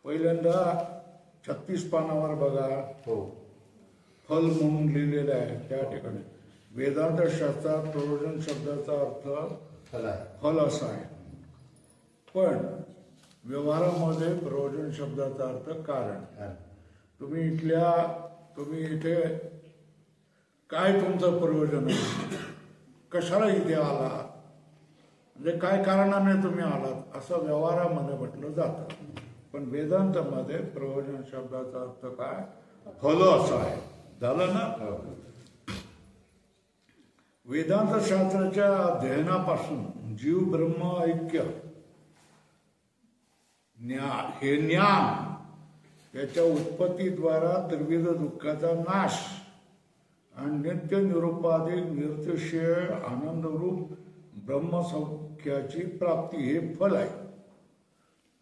पहिल्यांदा 36 पानावर बघा हो फल म्हणून लिहिलेलं आहे त्या ठिकाणी. वेदांत शास्त्रात प्रयोजन शब्दाचा अर्थ फल आहे. फल असा आहे, पण व्यवहारामध्ये प्रयोजन शब्दाचा अर्थ कारण. तुम्ही इथे काय तुमचं प्रयोजन आहे, कशाला इथे आला, म्हणजे काय कारणाने तुम्ही आलात असं व्यवहारामध्ये म्हटलं जातं. पण वेदांतामध्ये प्रयोजन शब्दाचा अर्थ काय, फल असा आहे. झालं ना. वेदांत शास्त्राच्या अध्ययनापासून जीव ब्रह्म ऐक्य हे ज्ञान, त्याच्या उत्पत्तीद्वारा त्रिविध दुःखाचा नाश आणि नित्य निरूपाधिक निर्तिशय आनंदरूप ब्रह्मसौख्याची प्राप्ती हे फल आहे.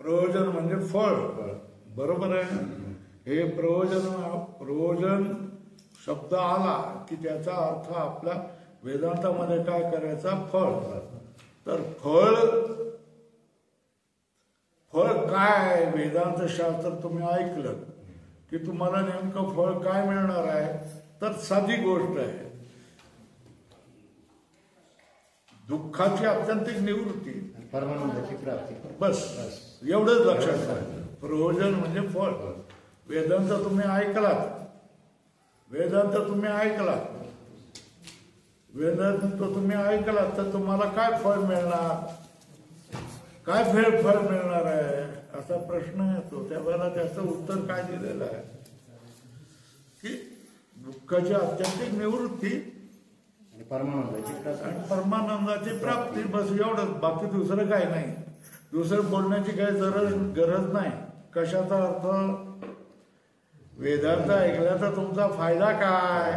प्रयोजन म्हणजे फळ, बरोबर आहे. हे प्रयोजन शब्द आला की त्याचा अर्थ आपल्या वेदांतामध्ये काय करायचा, फळ. तर फळ काय, वेदांत शास्त्र तुम्ही ऐकलं की तुम्हाला नेमकं फळ काय मिळणार आहे, तर साधी गोष्ट आहे, दुःखाची आत्यंतिक निवृत्ती, परमानंदाची प्राप्ती. बस एवढंच लक्षात ठेवा. प्रयोजन म्हणजे फळ. वेदांत तुम्ही ऐकलात, वेदांत तुम्ही ऐकलात तर तुम्हाला काय फळ मिळणार, काय फळ मिळणार आहे असा प्रश्न येतो. त्यावेळेला त्याचं उत्तर काय दिलेलं आहे की दुःखाची आत्यंतिक निवृत्ती आणि परमानंदाची प्राप्ती, बस एवढंच. बाकी दुसरं काय नाही, दुसरं बोलण्याची काही गरज नाही. कशाचा अर्थ, वेदांत ऐकल्याचा तुमचा फायदा काय,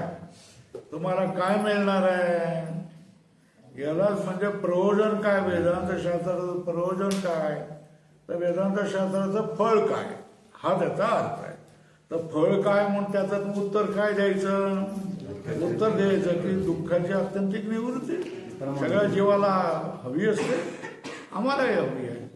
तुम्हाला काय मिळणार आहे, यालाच म्हणजे प्रयोजन काय. वेदांत शास्त्राचं प्रयोजन काय, तर वेदांत शास्त्राचं फळ काय हा त्याचा अर्थ आहे. तर फळ काय म्हणून त्याचं उत्तर काय द्यायचं, उत्तर द्यायचं की दुःखाची आत्यंतिक निवृत्ती सगळ्या जीवाला हवी असते, आम्हालाही हवी आहे.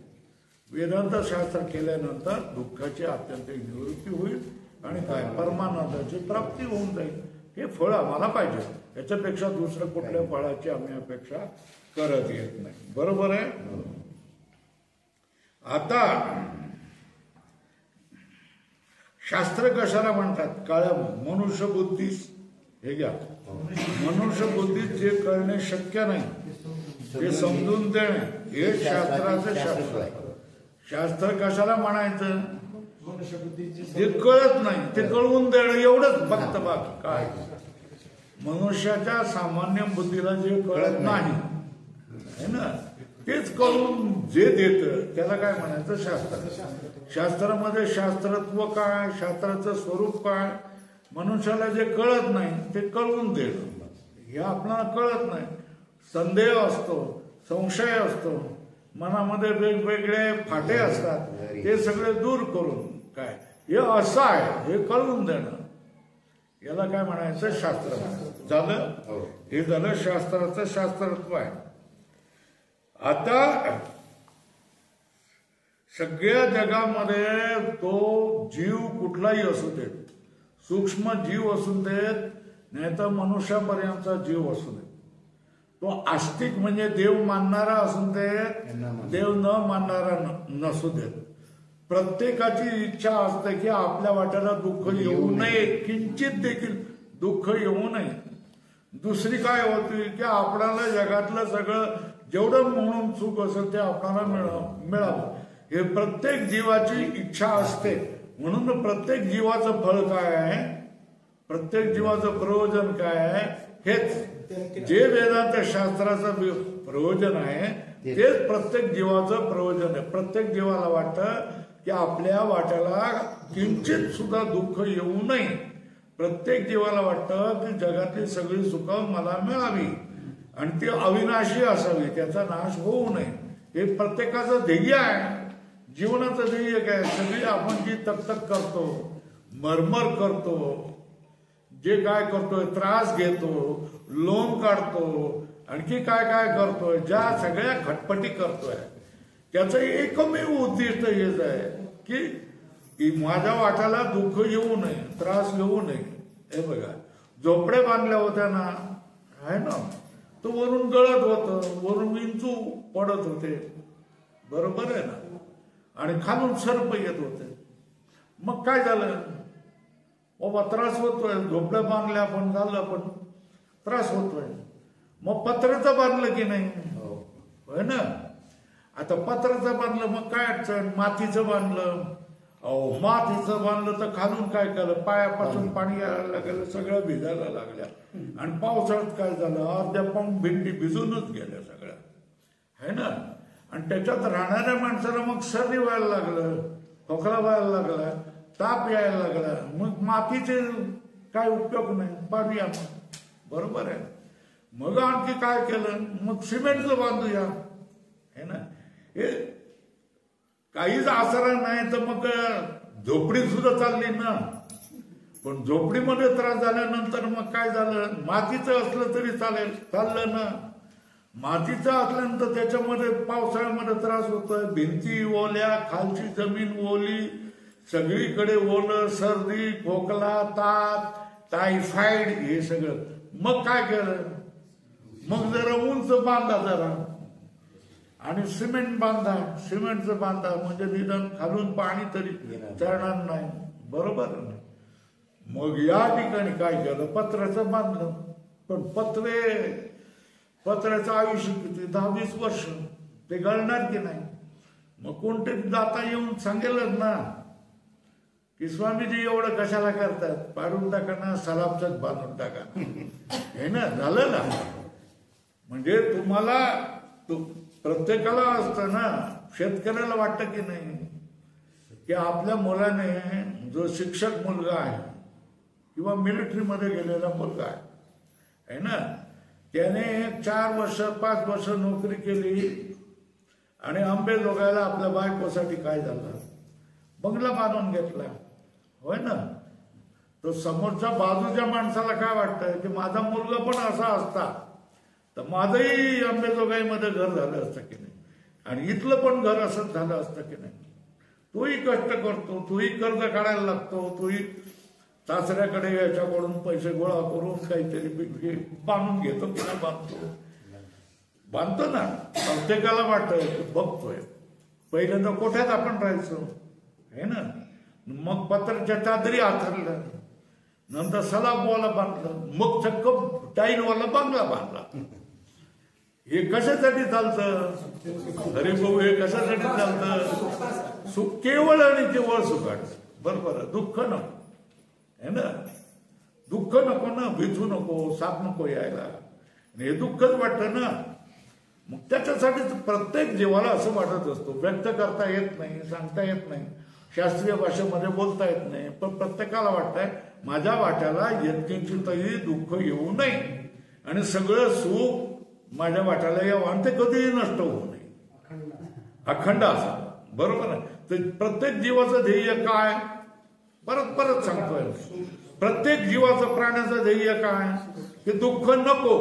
वेदांत शास्त्र केल्यानंतर दुःखाची आत्यंतिक निवृत्ती होईल आणि काय, परमानंदाची प्राप्ती होऊन जाईल. हे फळ आम्हाला पाहिजे, याच्यापेक्षा दुसरं कुठल्या फळाची आम्ही अपेक्षा करत येत नाही. बरोबर आहे. आता शास्त्र कशाला म्हणतात, काळ्या मनुष्य बुद्धीस, हे घ्या, मनुष्य बुद्धीत जे कळणे शक्य नाही ते समजून देणे हे शास्त्राचं शास्त्र आहे. शास्त्र कशाला म्हणायचं, जे कळत नाही ते कळवून देणं एवढंच फक्त, बाकी काय. मनुष्याच्या सामान्य बुद्धीला जे कळत नाही है ना, तेच कळून जे देतं त्याला काय म्हणायचं, शास्त्र. शास्त्रामध्ये शास्त्रत्व काय, शास्त्राचं स्वरूप काय, मनुष्याला जे कळत नाही ते कळवून देणं, हे आपल्याला कळत नाही. संदेह असतो, संशय असतो, मनामध्ये वेगवेगळे फाटे असतात, ते सगळे दूर करून काय, हे असं आहे हे कळवून देणं, याला काय म्हणायचं, शास्त्र झालं. हे झालं शास्त्राचं शास्त्रत्व आहे. आता सगळ्या जगामध्ये तो जीव कुठलाही असू देत, सूक्ष्म जीव असू देत नाही तर मनुष्यापर्यंतचा जीव असू देत, तो आस्तिक म्हणजे देव मानणारा असू देत, देव न मानणारा नसू देत, प्रत्येकाची इच्छा असते की आपल्या वाट्याला दुःख येऊ नये, किंचित देखील दुःख येऊ नये. दुसरी काय होती की आपल्याला जगातलं सगळं जेवढं म्हणून सुख असेल ते आपल्याला मिळावं, हे प्रत्येक जीवाची इच्छा असते. म्हणून प्रत्येक जीवाचं फळ काय आहे, प्रत्येक जीवाचं प्रयोजन काय आहे, हेच जे वेदांत शास्त्राचं प्रयोजन आहे तेच प्रत्येक जीवाचं प्रयोजन आहे. प्रत्येक जीवाला वाटतं की आपल्या वाट्याला किंचित सुद्धा दुःख येऊ नये. प्रत्येक जीवाला वाटतं की जगातली सगळी सुख मला मिळावी आणि ती अविनाशी असावी, त्याचा नाश होऊ नये. हे प्रत्येकाचं ध्येय आहे, जीवनाचं ध्येय काय. सगळी आपण जी तकतक करतो, मरमर करतो, जे काय करतोय, त्रास घेतो, लोन काढतो, आणखी काय काय करतोय, ज्या सगळ्या खटपटी करतोय, त्याचं एकमेव उद्दिष्ट हेच आहे की की माझ्या वाट्याला दुःख येऊ नये, त्रास येऊ नये. हे बघा, झोपड्या बांधल्या होत्या ना, आहे ना, तो वरून गळत होतं, वरून विंचू पडत होते, बरोबर आहे ना, आणि खालून सर्प येत होते. मग काय झालं, बाबा त्रास होतोय, झोपड्या बांधल्या पण झालं, पण त्रास होतोय. मग पत्र्याचं बांधलं की नाही, होय ना. आता पत्र्याचं बांधलं, मग काय अडचण, मातीचं बांधलं. अहो, मातीचं बांधलं तर खालून काय केलं, पायापासून पाणी यायला लागलं, सगळं भिजायला लागल्या. आणि पावसाळ्यात काय झालं, अर्ध्या पाऊण भिंडी भिजूनच गेल्या सगळ्या, है ना. आणि त्याच्यात राहणाऱ्या माणसाला मग सर्दी व्हायला लागलं, खोकला व्हायला लागला, ताप यायला लागला. मग मातीचे काय उपयोग नाही, पाडूया मग, बरोबर आहे. मग आणखी काय केलं, मग सिमेंटचं बांधूया, है ना. हे काहीच आसरा नाही तर मग झोपडी सुद्धा चालली ना. पण झोपडीमध्ये त्रास झाल्यानंतर मग काय झालं, मातीचं असलं तरी चालेल, चाललं ना. मातीचं असल्यानंतर त्याच्यामध्ये पावसाळ्यामध्ये त्रास होतोय, भिंती ओल्या, खालची जमीन ओली, सगळीकडे ओलं, सर्दी, खोकला, ताप, टायफॉइड, हे सगळं. मग काय केलं, मग जरा उंच बांधा जरा, आणि सिमेंट बांधा, सिमेंटचं बांधा, म्हणजे निदान खालून पाणी तरी चढणार नाही, बरोबर ना. मग या ठिकाणी काय केलं, पत्र्याचं बांधलं. पण पत्र्याचं आयुष्य किती, 10-20 वर्ष, ते गळणार की नाही. मग कोणतरी दाता येऊन सांगेलच ना की स्वामीजी एवढं कशाला करतात, पाडून टाका ना, सलाबच बांधून टाका, हे ना, झालं ना. म्हणजे तुम्हाला प्रत्येकाला असतं ना, शेतकऱ्याला वाटतं की नाही की आपल्या मुलाने, जो शिक्षक मुलगा आहे किंवा मिलिटरीमध्ये गेलेला मुलगा आहे ना, त्याने 4 वर्ष 5 वर्ष नोकरी केली आणि अंबेजोगाईला आपल्या बायकोसाठी काय झालं, बंगला बांधून घेतला, होय ना. तो समोरच्या बाजूच्या माणसाला काय वाटतं की माझा मुलगा पण असा असता तर माझंही अंबेजोगाईमध्ये घर झालं असतं की नाही, आणि इथलं पण घर असंच झालं असतं की नाही. तोही कष्ट करतो, तोही कर्ज काढायला लागतो, तोही सासऱ्याकडे याच्याकडून पैसे गोळा करून काहीतरी बांधून घेतो की नाही, बांधतो ना. प्रत्येकाला वाटतं बघतोय, पहिल्यांदा कोठ्यात आपण राहायचो, हे ना. मग पत्राच्या चादरी आथरलं, नंतर सलाबवाला बांधलं, मग चक्क टाईलवाला बंगला बांधला. हे कशासाठी चालतं, अरे भाऊ, हे कशासाठी चालतं, सुख केवळ आणि केवळ सुखाट, बरोबर. दुःख नको, है ना, दुःख नको ना, भिजू नको, साप नको यायला, हे दुःखच वाटतं ना. मग त्याच्यासाठी प्रत्येक जीवाला असं वाटत असतो, व्यक्त करता येत नाही, सांगता येत नाही, शास्त्रीय भाषेमध्ये बोलता येत नाही, पण प्रत्येकाला वाटतंय माझ्या वाट्याला यत्किंचितही दुःख येऊ नये आणि सगळं सुख माझ्या वाट्याला यावं, आणि ते कधीही नष्ट होऊ नये, अखंड असावं, बरोबर आहे. तर प्रत्येक जीवाचं ध्येय काय, परत सांगतोय, प्रत्येक जीवाचं, प्राण्याचं ध्येय काय, की दुःख नको,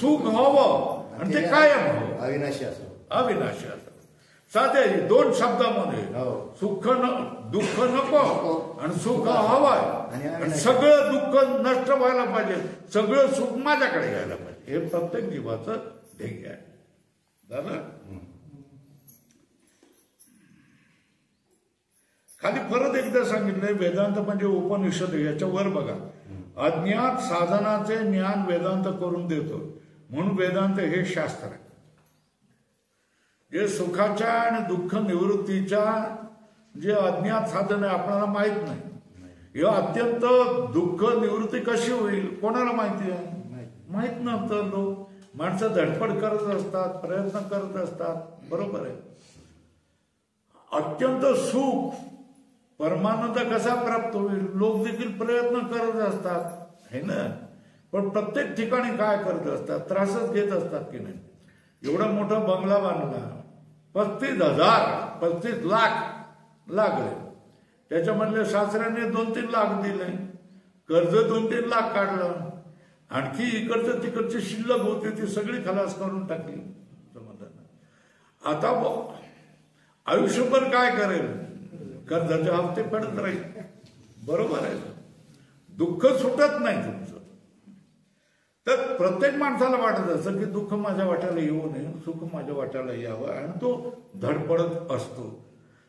सुख हवं, आणि ते कायम हवं, अविनाशी असो, अविनाशी असो. साधे 2 शब्दामध्ये, दुःख नको आणि सुख हवंय, आणि सगळं दुःख नष्ट व्हायला पाहिजे, सगळं सुख माझ्याकडे यायला पाहिजे, हे प्रत्येक जीवाचं ध्येय आहे. झालं. खाली परत एकदा सांगितलंय, वेदांत म्हणजे उपनिषद, याच्या वर बघा, अज्ञात साधनाचे ज्ञान वेदांत करून देतो, म्हणून वेदांत हे शास्त्र आहे. जे सुखाच्या आणि दुःख निवृत्तीच्या जे अज्ञात साधन आहे, आपल्याला माहित नाही. हे अत्यंत दुःख निवृत्ती कशी होईल कोणाला माहिती आहे, माहित नव्हतं. लोक, माणसं धडपड करत असतात, प्रयत्न करत असतात, बरोबर आहे. अत्यंत सुख, परमानंद कसा प्राप्त होईल, लोक देखील प्रयत्न करत असतात, है ना. पण प्रत्येक ठिकाणी काय करत असतात, त्रासच घेत असतात की नाही. एवढा मोठा बंगला बांधला, 35 लाख लागले, त्याच्यामधले सासऱ्याने 2-3 लाख दिले, कर्ज 2-3 लाख काढलं, आणखी इकडचं तिकडची शिल्लक होती ती सगळी खलास करून टाकली. आता आयुष्यभर काय करेल, कर्जाचे हप्ते फेडत राहील. बरोबर आहे. दुःख सुटत नाही तुमचं. तर प्रत्येक माणसाला वाटत असं की दुःख माझ्या वाट्याला येऊ नये, सुख माझ्या वाट्याला यावं, आणि तो धडपडत असतो.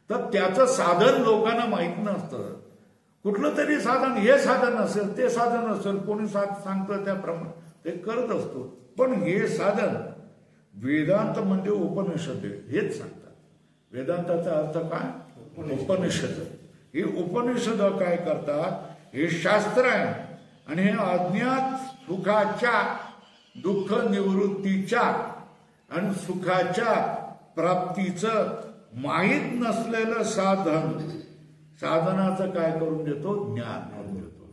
तर त्याचं साधन लोकांना माहीत नसतं. कुठलं तरी साधन, हे साधन असेल, ते साधन असेल, कोणी सांगतं त्याप्रमाणे ते करत असतो. पण हे साधन वेदांत म्हणजे उपनिषद हेच सांगतात. वेदांताचा अर्थ काय? उपनिषद. हे उपनिषद काय करतात? हे शास्त्र आहे आणि हे अज्ञात सुखाच्या, दुःख निवृत्तीच्या आणि सुखाच्या प्राप्तीचं माहीत नसलेलं साधनाचं काय करून देतो? ज्ञान करून देतो.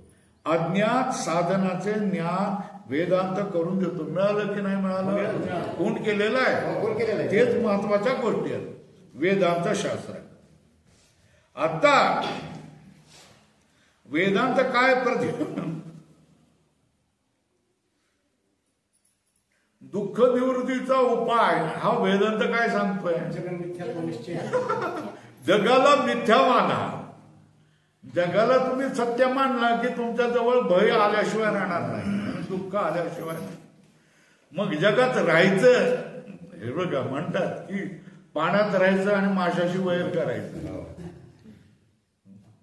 अज्ञात साधनाचे ज्ञान वेदांत करून देतो. मिळालं की नाही मिळालं? कोण केलेलं आहे? तेच महत्वाच्या गोष्टी आहेत. वेदांत शास्त्र आहे. आता वेदांत काय दुःख निवृत्तीचा उपाय हा वेदांत काय सांगतोय? जगाला मिथ्या माना. जगाला तुम्ही सत्य मानला की तुमच्या जवळ भय आल्याशिवाय राहणार नाही, दुःख आल्याशिवाय नाही. मग जगात राहायचं, हे बघा म्हणतात की पाण्यात राहायचं आणि माशाशी वैर करायचं.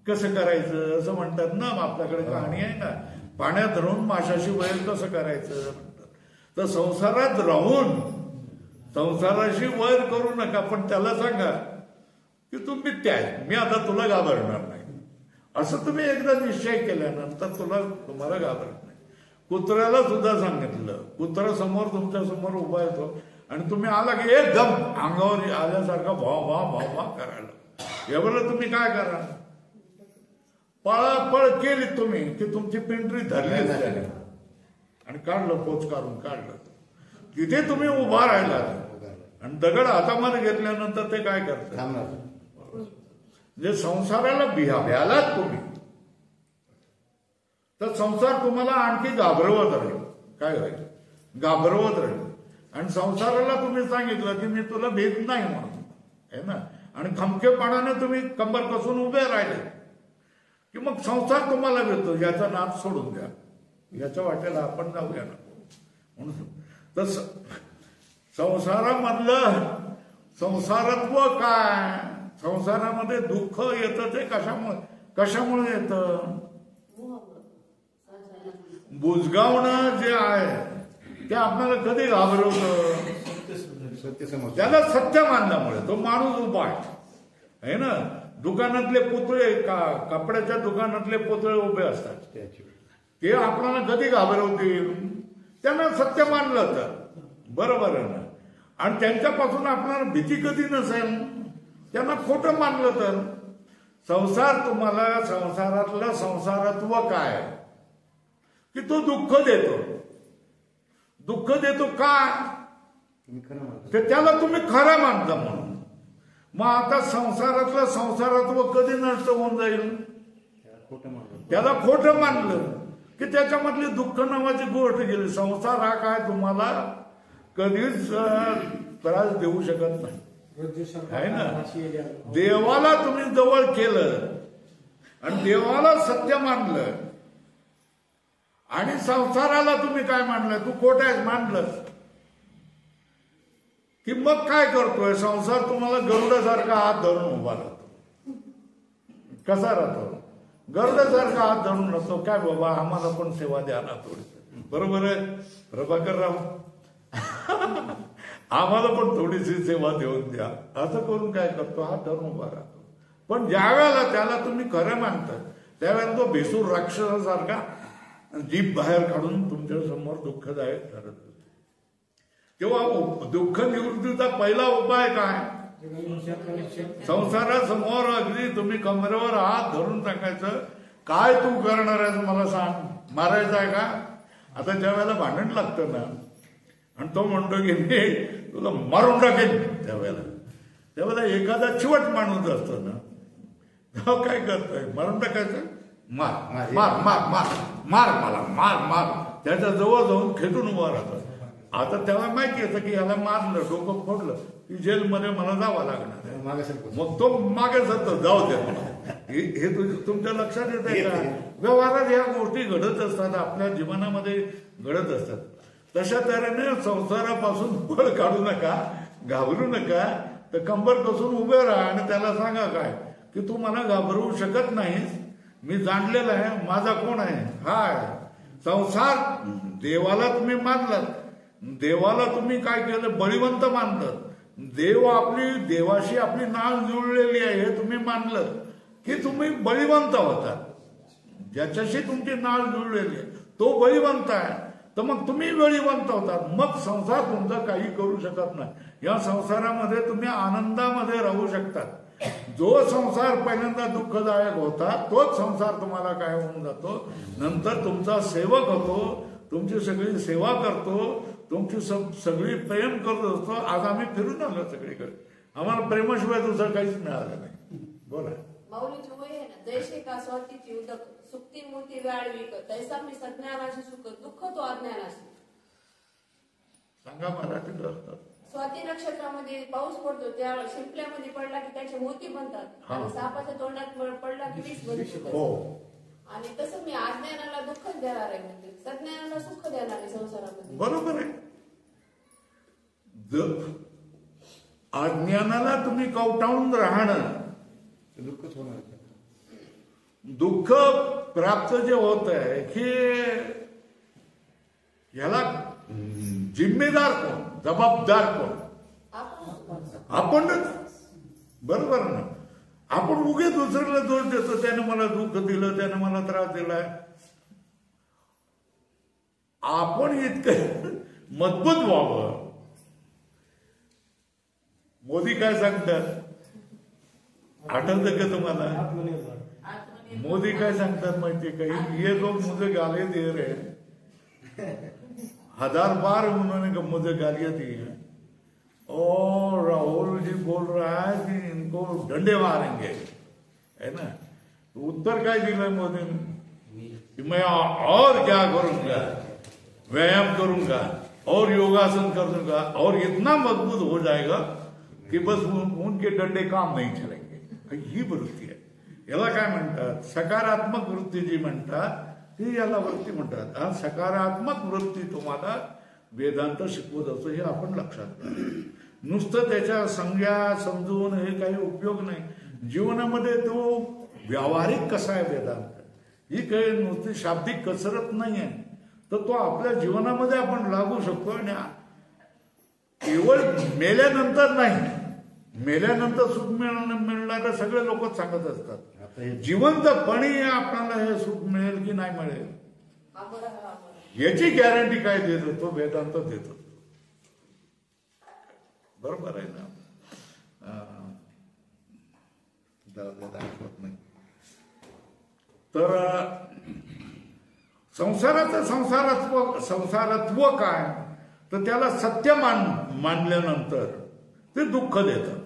कसं करायचं असं म्हणतात ना, आपल्याकडे कहाणी आहे ना, पाण्यात राहून माशाशी वैर कसं करायचं म्हणतात. तर संसारात राहून संसाराशी वैर करू नका, पण त्याला सांगा की तू मिथ्या आहे, मी आता तुला घाबरणार नाही. असं तुम्ही एकदा निश्चय केल्यानंतर तुम्हाला घाबरत नाही. कुत्र्याला सुद्धा सांगितलं, कुत्रा समोर तुमच्या समोर उभा येतो आणि तुम्ही आला की एकदम अंगावर आल्यासारखा भाव करायला, एवढं तुम्ही काय करा? पळापळ केली तुम्ही की तुमची पेंट्री धरली आणि काढलं, पोच काढून काढलं. तिथे तुम्ही उभा राहिला आणि दगड हातामध्ये घेतल्यानंतर ते काय करतात? जे संसाराला भ्यालात तुम्ही, तर संसार तुम्हाला आणखी घाबरवत राहील. काय राहील? घाबरवत राहील. आणि संसाराला तुम्ही सांगितलं की मी तुला भीत नाही म्हणून, है ना, आणि खमकेपणाने तुम्ही कंबर कसून उभे राहिले की मग संसार तुम्हाला भेटतो. याचा नाद सोडून द्या, याच्या वाटेला आपण जाऊया नको म्हणून. तर संसारामधलं संसारत्व काय? संसारामध्ये दुःख येतं ते कशामुळे येतं? बुजगावणं जे आहे ते आपल्याला कधी घाबरवतं? त्याला सत्य मानल्यामुळे. तो माणूस उभा आहे ना, दुकानातले पुतळे, कपड्याच्या दुकानातले पुतळे उभे असतात, ते आपल्याला कधी घाबरवतील? त्यांना सत्य मानलं तर. बरोबर आहे ना. आणि त्यांच्यापासून आपल्याला भीती कधी नसेल, त्यांना खोटं मानलं तर. संसार तुम्हाला, संसारातलं संसारत्व काय? की तो दुःख देतो. दुःख देतो का? ते त्याला तुम्ही खरं मानता म्हणून. मग आता संसारातलं संसारत्व कधी नष्ट होऊन जाईल? त्याला खोटं मानलं की त्याच्यामधली दुःख नावाची गोष्ट गेली. संसार हा काय तुम्हाला कधीच त्रास देऊ शकत नाही, आहे ना. देवाला तुम्ही जवळ केलं आणि देवाला सत्य मानलं आणि संसाराला तुम्ही काय मानलं? तू खोट आहेस मानलं की मग काय करतोय? संसार तुम्हाला गरुडासारखा हात धरून उभा राहतो. कसा राहतो? गरुडासारखा हात धरून राहतो. काय बाबा आम्हाला पण सेवा द्या ना थोडी. बरोबर आहे प्रभाकरराव, आम्हाला पण थोडीशी सेवा देऊन द्या. असं करून काय करतो? हात धरून उभा राहतो. पण ज्या वेळेला त्याला तुम्ही खरं मानता त्यावेळेला तो भेसूर राक्षसासारखा जीभ बाहेर काढून तुमच्या समोर दुःखदायक ठरत होते. तेव्हा दुःख निवृत्तीचा पहिला उपाय काय? संसारासमोर अगदी तुम्ही कमरेवर हात धरून टाकायचं. काय तू करणार आहेस मला सांग? मारायचं आहे का? आता ज्या वेळेला भांडण लागतं ना आणि तो म्हणतो की मी तुला मारून टाकेन, त्यावेळेला एखादा चिवट माणूस असतो ना, तो काय करतोय? मारून टाकायचं. मार मार मार मार मार मला मार मार. त्याच्या जवळ जाऊन खेटून उभा राहतो. आता त्याला माहिती येतं की याला मारलं, डोकं फोडलं की जेलमध्ये मला जावं लागणार आहे. मग तो मागे सरतो, जाऊ दे मला. हे तुमच्या लक्षात येत आहे का? व्यवहारात ह्या गोष्टी घडत असतात, आपल्या जीवनामध्ये घडत असतात. तशा तऱ्हेने संसारापासून पळ काढू नका, घाबरू नका, तर कंबर कसून उभे राहा आणि त्याला सांगा काय की तू मला घाबरवू शकत नाहीस, मी जाणलेलं आहे, माझा कोण आहे, हा आहे संसार. देवाला तुम्ही मानलात, देवाला तुम्ही काय केलं, बळीवंत मानलं. देवाशी आपली नाळ जुळलेली आहे हे तुम्ही मानलं की तुम्ही बळीवंत होता. ज्याच्याशी तुमची नाळ जुळलेली आहे तो बळीवंत आहे, तर मग तुम्ही बळीवंत होतात. मग संसार तुमचा काही करू शकत नाही. या संसारामध्ये तुम्ही आनंदामध्ये राहू शकतात. जो संसार पहिल्यांदा दुःखदायक होता तोच संसार तुम्हाला काय होऊन जातो, नंतर तुमचा सेवक होतो, तुमची सगळी सेवा करतो, तुमची सगळी प्रेम करत असतो. आज आम्ही फिरून आलो सगळीकडे, आम्हाला प्रेमाशिवाय दुसरं काहीच मिळालं नाही. बोला. माऊलीची वय आहे ना, जैसे का स्वातीची उदक सुक्ती मूर्ती वाळविक तैसा मी सज्ञानाशी सुख दुःख तो अज्ञानाशी. सांगा मराठीत अर्थ. स्वाती नक्षत्रामध्ये पाऊस पडतो, त्या शिंपल्यामध्ये पडला की त्याचे मोती बनतात आणि सापाच्या तोंडात पडला की विष बनतो. हो. आणि तसं मी अज्ञानाला दुःखच देणार आहे, म्हणजे सज्ञानाला सुख देणार आहे संसारामध्ये. बरोबर आहे. अज्ञानाला तुम्ही कवटाळून राहणं, दुःखच होणार. दुःख प्राप्त जे होत आहे की ह्याला जिम्मेदार कोण, जबाबदार कोण, आपणच. बरोबर ना. आपण उगे दुसऱ्याला दोष देतो, त्याने मला दुःख दिलं, त्याने मला त्रास दिलाय. आपण इतकं मजबूत व्हावं. मोदी काय सांगतात आठवतं का तुम्हाला? मोदी काय सांगतात माहितीये का? ये लोग मुझे गाली दे रहे हैं, 1000 बार उन्होंने मुझे गालियां दी हैं, और राहुल जी बोल रहा है कि इनको डंडे मारेंगे, है ना. उत्तर काय दिलं मोदीने कि मैं और क्या करूंगा, व्यायाम करूंगा और योगासन करूंगा और इतना मजबूत हो जाएगा कि बस उनके डंडे काम नहीं चलेंगे. ही वृत्ती आहे. याला काय म्हणतात? सकारात्मक वृत्ती जी म्हणतात ती याला वृत्ती म्हणतात. हा सकारात्मक वृत्ती तुम्हाला वेदांत शिकवत असतो, हे आपण लक्षात घ्या. नुसतं त्याच्या संज्ञा समजून हे काही उपयोग नाही. जीवनामध्ये तो व्यावहारिक कसा आहे वेदांत, ही काही नुसती शाब्दिक कसरत नाही आहे, तर तो आपल्या जीवनामध्ये आपण लागू शकतो. आणि केवळ मेल्यानंतर नाही, मेल्यानंतर सुख मिळणार सगळे लोक सांगत असतात. जिवंतपणी आपल्याला हे सुख मिळेल की नाही मिळेल याची गॅरंटी काय देतो? तो वेदांत देतो. बरोबर आहे ना. आठवत नाही. तर संसारत्व काय, तर त्याला सत्य मानल्यानंतर ते दुःख देतं.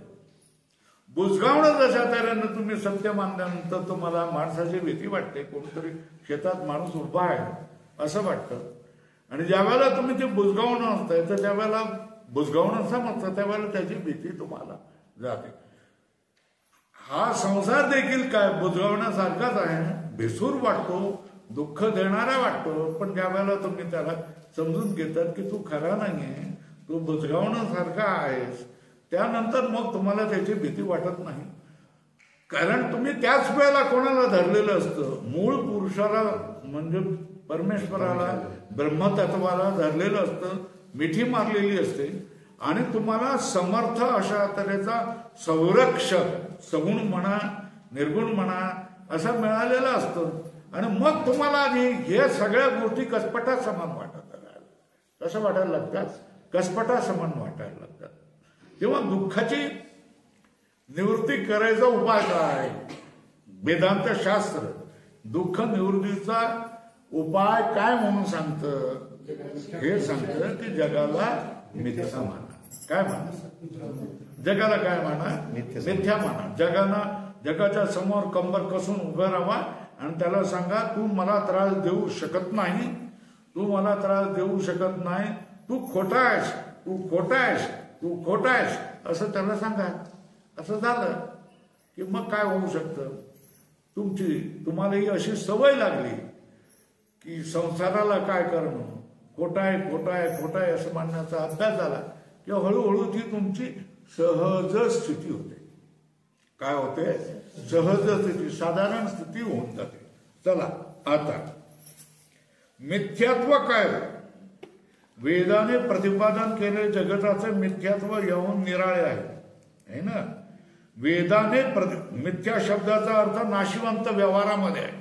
बुजगावणं जशा तऱ्हेनं तुम्ही सत्य मानल्यानंतर तुम्हाला माणसाची भीती वाटते. कोणतरी शेतात माणूस उभा आहे असं वाटतं, आणि ज्या वेळेला तुम्ही ते बुजगावणं असतंय तर त्यावेळेला बुजगावणं समजतं, त्यावेळेला त्याची भीती तुम्हाला जाते. हा संसार देखील काय बुजगावण्यासारखाच आहे. भेसूर वाटतो, दुःख देणारा वाटतो, पण ज्या वेळेला तुम्ही त्याला समजून घेतात की तू खरा नाहीये, तू बुजगावण्यासारखा आहेस, त्यानंतर मग तुम्हाला त्याची भीती वाटत नाही. कारण तुम्ही त्याच वेळेला कोणाला धरलेलं असतं, मूळ पुरुषाला म्हणजे परमेश्वराला, ब्रह्मतत्वाला धरलेलं असतं, मिठी मारलेली असते, आणि तुम्हाला समर्थ अशा तऱ्हेचा संरक्षक, सगुण म्हणा निर्गुण म्हणा असा मिळालेला असतो. आणि मग तुम्हाला हे सगळ्या गोष्टी कसपटा समान वाटत राहिल्या. कसं वाटायला लागतात? कसपटा समान वाटायला लागतात. तेव्हा दुःखाची निवृत्ती करायचा उपाय काय? वेदांत शास्त्र दुःख निवृत्तीचा उपाय काय म्हणून सांगतं? हे सांगतं की जगाला मिथ्या माना. काय म्हणा? जगाला काय म्हणा? मिथ्या माना. जगाच्या समोर कंबर कसून उभं राहा आणि त्याला सांगा तू मला त्रास देऊ शकत नाही, तू मला त्रास देऊ शकत नाही, तू खोटा आहेस, तू खोटा आहेस, तू खोटा आहेस, असं त्याला सांगा. असं झालं की मग काय होऊ शकतं? तुम्हाला ही अशी सवय लागली की संसाराला काय करणं, खोटा आहे खोटा आहे खोटा आहे असं मानण्याचा अभ्यास झाला किंवा हळूहळू ती तुमची सहज स्थिती होते. काय होते? सहज स्थिती, साधारण स्थिती होऊन जाते. चला आता मिथ्यात्व काय? वेदाने प्रतिपादन केले जगताचं मिथ्यात्व येऊन निराळे आहे ना. वेदाने मिथ्या शब्दाचा अर्थ नाशिवंत व्यवहारामध्ये आहे.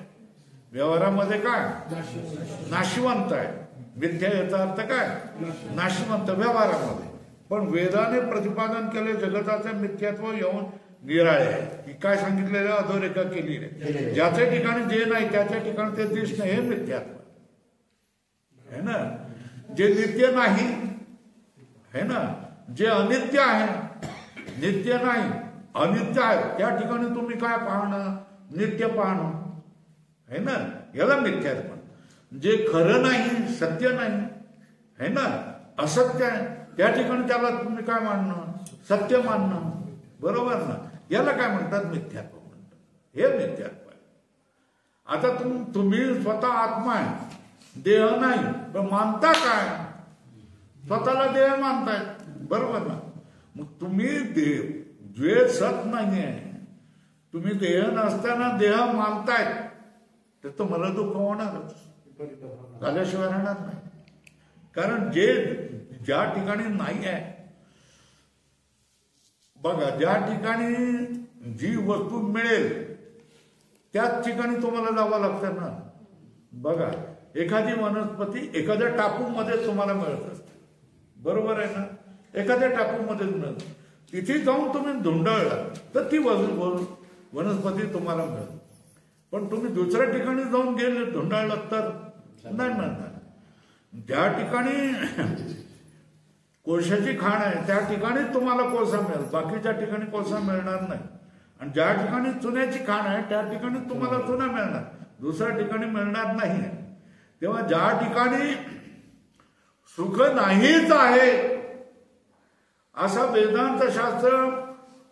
व्यवहारामध्ये काय? नाशिवंत आहे. मिथ्या याचा अर्थ काय? नाशिवंत व्यवहारामध्ये. पण वेदाने प्रतिपादन केले जगताचे मिथ्यात्व येऊन निराळे आहे. की काय सांगितलेलं? अधोरेखा केली आहे. ज्याच्या ठिकाणी जे नाही त्याच्या ठिकाणी ते दिसणं हे मिथ्यात्व है ना. जे नित्य नाही है ना, जे अनित्य आहे, नित्य नाही अनित्य आहे, त्या ठिकाणी तुम्ही काय पाहणं? नित्य पाहणं है ना, याला मिथ्यात्व. जे खरं नाही, सत्य नाही है ना, असत्य आहे, त्या ठिकाणी त्याला तुम्ही काय मानणं? सत्य मानणं. बरोबर ना. याला काय म्हणतात? मिथ्यात्व म्हणतात. हे मिथ्यात्व आहे. आता तुम्ही स्वतः आत्मा आहे, देह नाही, पण मानता काय? स्वतःला देह मानताय. बरोबर ना. मग तुम्ही देह जे सत नाही आहे, तुम्ही देह नसताना देह मानतायत, तर तुम्हाला दुःख होणारच, झाल्याशिवाय राहणार नाही. कारण जे ज्या ठिकाणी नाही आहे, बघा, ज्या ठिकाणी जी वस्तू मिळेल त्याच ठिकाणी तुम्हाला जावं लागतं ना. बघा, एखादी वनस्पती एखाद्या टापूमध्ये तुम्हाला मिळत असते. बरोबर आहे ना. एखाद्या टापूमध्येच मिळत, तिथे जाऊन तुम्ही धुंडाळला तर ती वनस्पती तुम्हाला मिळेल. पण तुम्ही दुसऱ्या ठिकाणी जाऊन गेले धुंडाळलात तर नाही मिळणार. ज्या ठिकाणी कोळशाची खाण आहे त्या ठिकाणी तुम्हाला कोळसा मिळेल, बाकीच्या ठिकाणी कोळसा मिळणार नाही. आणि ज्या ठिकाणी चुन्याची खाण आहे त्या ठिकाणी तुम्हाला चुना मिळणार, दुसऱ्या ठिकाणी मिळणार नाही. तेव्हा ज्या ठिकाणी सुख नाहीच आहे असा वेदांत शास्त्र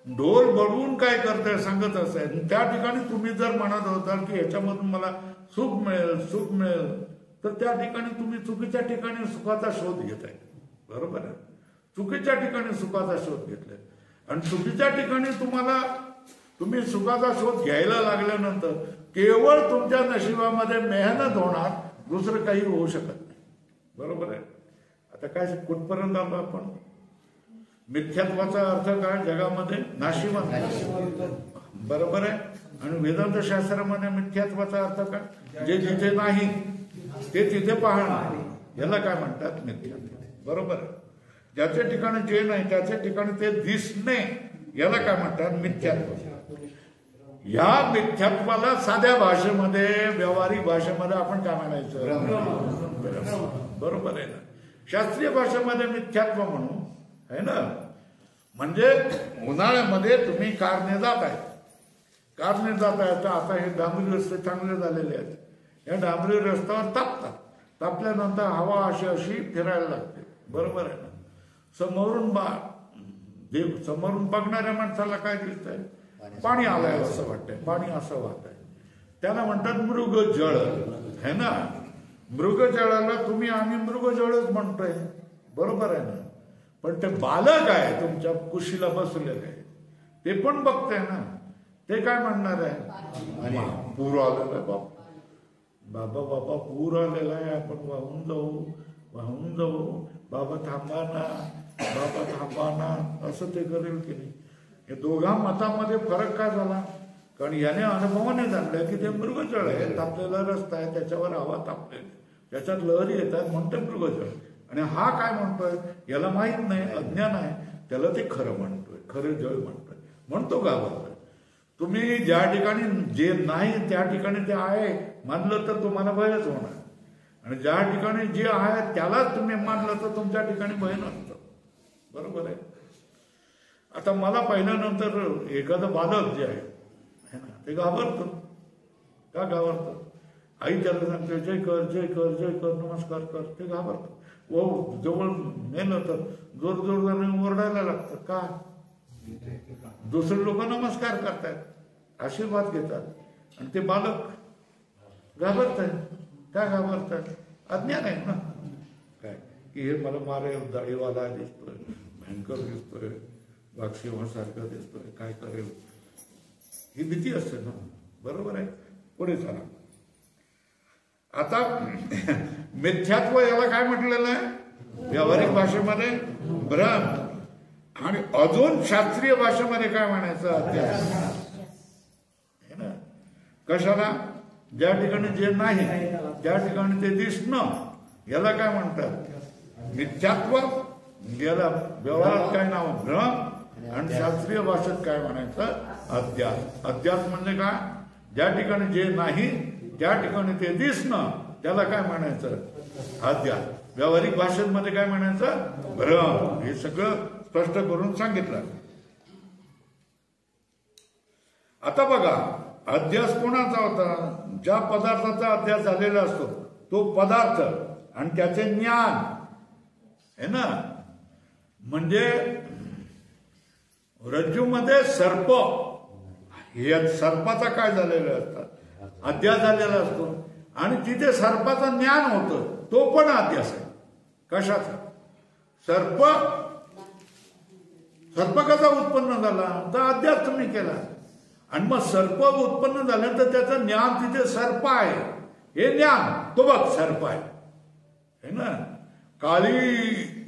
ढोल बडवून काय करतंय सांगत असेल, त्या ठिकाणी तुम्ही जर म्हणत होताल की ह्याच्यामधून मला सुख मिळेल सुख मिळेल, तर त्या ठिकाणी तुम्ही चुकीच्या ठिकाणी सुखाचा शोध घेताय. बरोबर आहे. चुकीच्या ठिकाणी सुखाचा शोध घेतलाय. आणि चुकीच्या ठिकाणी तुम्ही सुखाचा शोध घ्यायला लागल्यानंतर केवळ तुमच्या नशिबामध्ये मेहनत होणार, दुसरं काही होऊ शकत नाही. बरोबर आहे. आता काय कुठपर्यंत आलो आपण? मिथ्यात्वाचा अर्थ काय जगामध्ये? नाशिवंत. बरोबर आहे. आणि वेदांत शास्त्रामध्ये मिथ्यात्वाचा अर्थ काय? जे जिथे नाही ते तिथे पाहणं, याला काय म्हणतात? मिथ्यात्व. बरोबर आहे. ज्याच्या ठिकाणी जे नाही त्याच्या ठिकाणी ते दिसणे, याला काय म्हणतात? मिथ्यात्व. या मिथ्यात्वाला साध्या भाषेमध्ये, व्यावहारिक भाषेमध्ये आपण काय म्हणायचं? बरोबर आहे ना. शास्त्रीय भाषेमध्ये मिथ्यात्व म्हणू है ना. म्हणजे उन्हाळ्यामध्ये तुम्ही कारने जात आहे, तर आता हे डांबरी रस्ते चांगले झालेले आहेत. या डांबरी रस्त्यावर तापतात, तापल्यानंतर हवा अशी फिरायला लागते. बरोबर आहे ना. समोरून बघणाऱ्या माणसाला काय दिसतंय? पाणी आलंय असं वाटतंय, पाणी असं वाहत आहे. त्याला म्हणतात मृगजळ है ना. मृगजळाला आम्ही मृगजळच म्हणतोय. बरोबर आहे ना. पण ते बालक आहे तुमच्या कुशीला बसलेलं आहे, ते पण बघतंय ना. ते काय म्हणणार आहे? पूर आलेला आहे बाबा, बाबा पूर आलेला आहे, आपण वाहून जाऊ बाबा, थांबा ना, असं ते करेल की नाही. हे दोघा मतामध्ये फरक काय झाला? कारण याने अनुभवाने जाणलं की ते मृगजळ आहे, तापलेला रस्ता आहे, त्याच्यावर हवा तापलेली, त्याच्यात लहरी येतात, म्हणतो मृगजळ. आणि हा काय म्हणतोय? याला माहित नाही, अज्ञान आहे, त्याला ते खरं म्हणतोय, खरं जळ म्हणतो गावात. तुम्ही ज्या ठिकाणी जे नाही त्या ठिकाणी ते आहे मानलं तर तुम्हाला भयच होणार. आणि ज्या ठिकाणी जे आहे त्यालाच तुम्ही मानलं तर तुमच्या ठिकाणी भय नसतं. बरोबर आहे. आता मला पाहिल्यानंतर एखादं बालक जे आहे ना, ते घाबरतं. का घाबरतं? आई त्याला सांगते जय कर जय कर जय कर, नमस्कार कर, ते घाबरतं. जवळ नेलं तर जोरजोराने ओरडायला लागतं. का? दुसरे लोक नमस्कार करतायत, आशीर्वाद घेतात, आणि ते बालक घाबरत आहे. काय घाबरतात? अज्ञान आहे ना. काय की हे मला मारेल, दाढीवाला दिसतोय, भयंकर दिसतोय, वाघसिंहासारखं दिसतोय, काय करेल, ही भीती असते ना. बरोबर आहे. पुढे चला. आता मिथ्यात्व याला काय म्हटलेलं आहे व्यावहारिक भाषेमध्ये? भ्रम. आणि अजून शास्त्रीय भाषेमध्ये काय म्हणायचं? अध्यास. है ना. कशाला? ज्या ठिकाणी जे नाही त्या ठिकाणी ते दिसणं, याला काय म्हणतात? मिथ्यात्व. याला व्यवहारात काय नाव? भ्रम. आणि शास्त्रीय भाषेत काय म्हणायचं? अध्यास. अध्यास म्हणजे काय? ज्या ठिकाणी जे नाही त्या ठिकाणी ते दिसणं, त्याला काय म्हणायचं? अध्यास. व्यावहारिक भाषेमध्ये काय म्हणायचं? भ्रम. हे सगळं स्पष्ट करून सांगितलं. आता बघा, अध्यास कोणाचा होता? ज्या पदार्थाचा अध्यास झालेला असतो तो पदार्थ आणि त्याचे ज्ञान है ना. म्हणजे रज्जूमध्ये सर्प, हे सर्पाचा काय झालेला असतात? अध्यास झालेला असतो. आणि तिथे सर्पाचं ज्ञान होतं, तो पण अध्यास आहे. कशाचा? सर्प कसा उत्पन्न झाला? तर अध्यास तुम्ही केला. आणि मग सर्प उत्पन्न झाल्यानंतर त्याचं ज्ञान, तिथे सर्प आहे हे ज्ञान, तो बघ सर्प आहे ना. काळी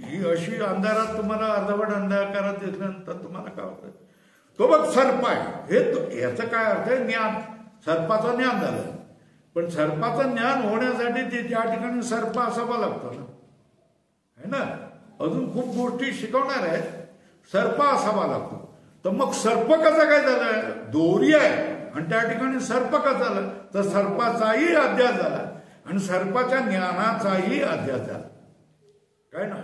ही अशी अंधारात तुम्हाला अर्धवट अंधारात दिसल्यानंतर तुम्हाला काय होतं? तो बघ सर्प आहे. हे याचं काय अर्थ आहे? ज्ञान. सर्पाचं ज्ञान झालं. पण सर्पाचं ज्ञान होण्यासाठी ते त्या ठिकाणी सर्प असावा लागतो ना, है ना. अजून खूप गोष्टी शिकवणार आहेत. सर्प असावा लागतो. तर मग सर्प कसा काय झालाय? दोरी आहे आणि त्या ठिकाणी सर्प कसा झाला? तर सर्पाचाही अध्यास झाला आणि सर्पाच्या ज्ञानाचाही अध्यास झाला. काय ना.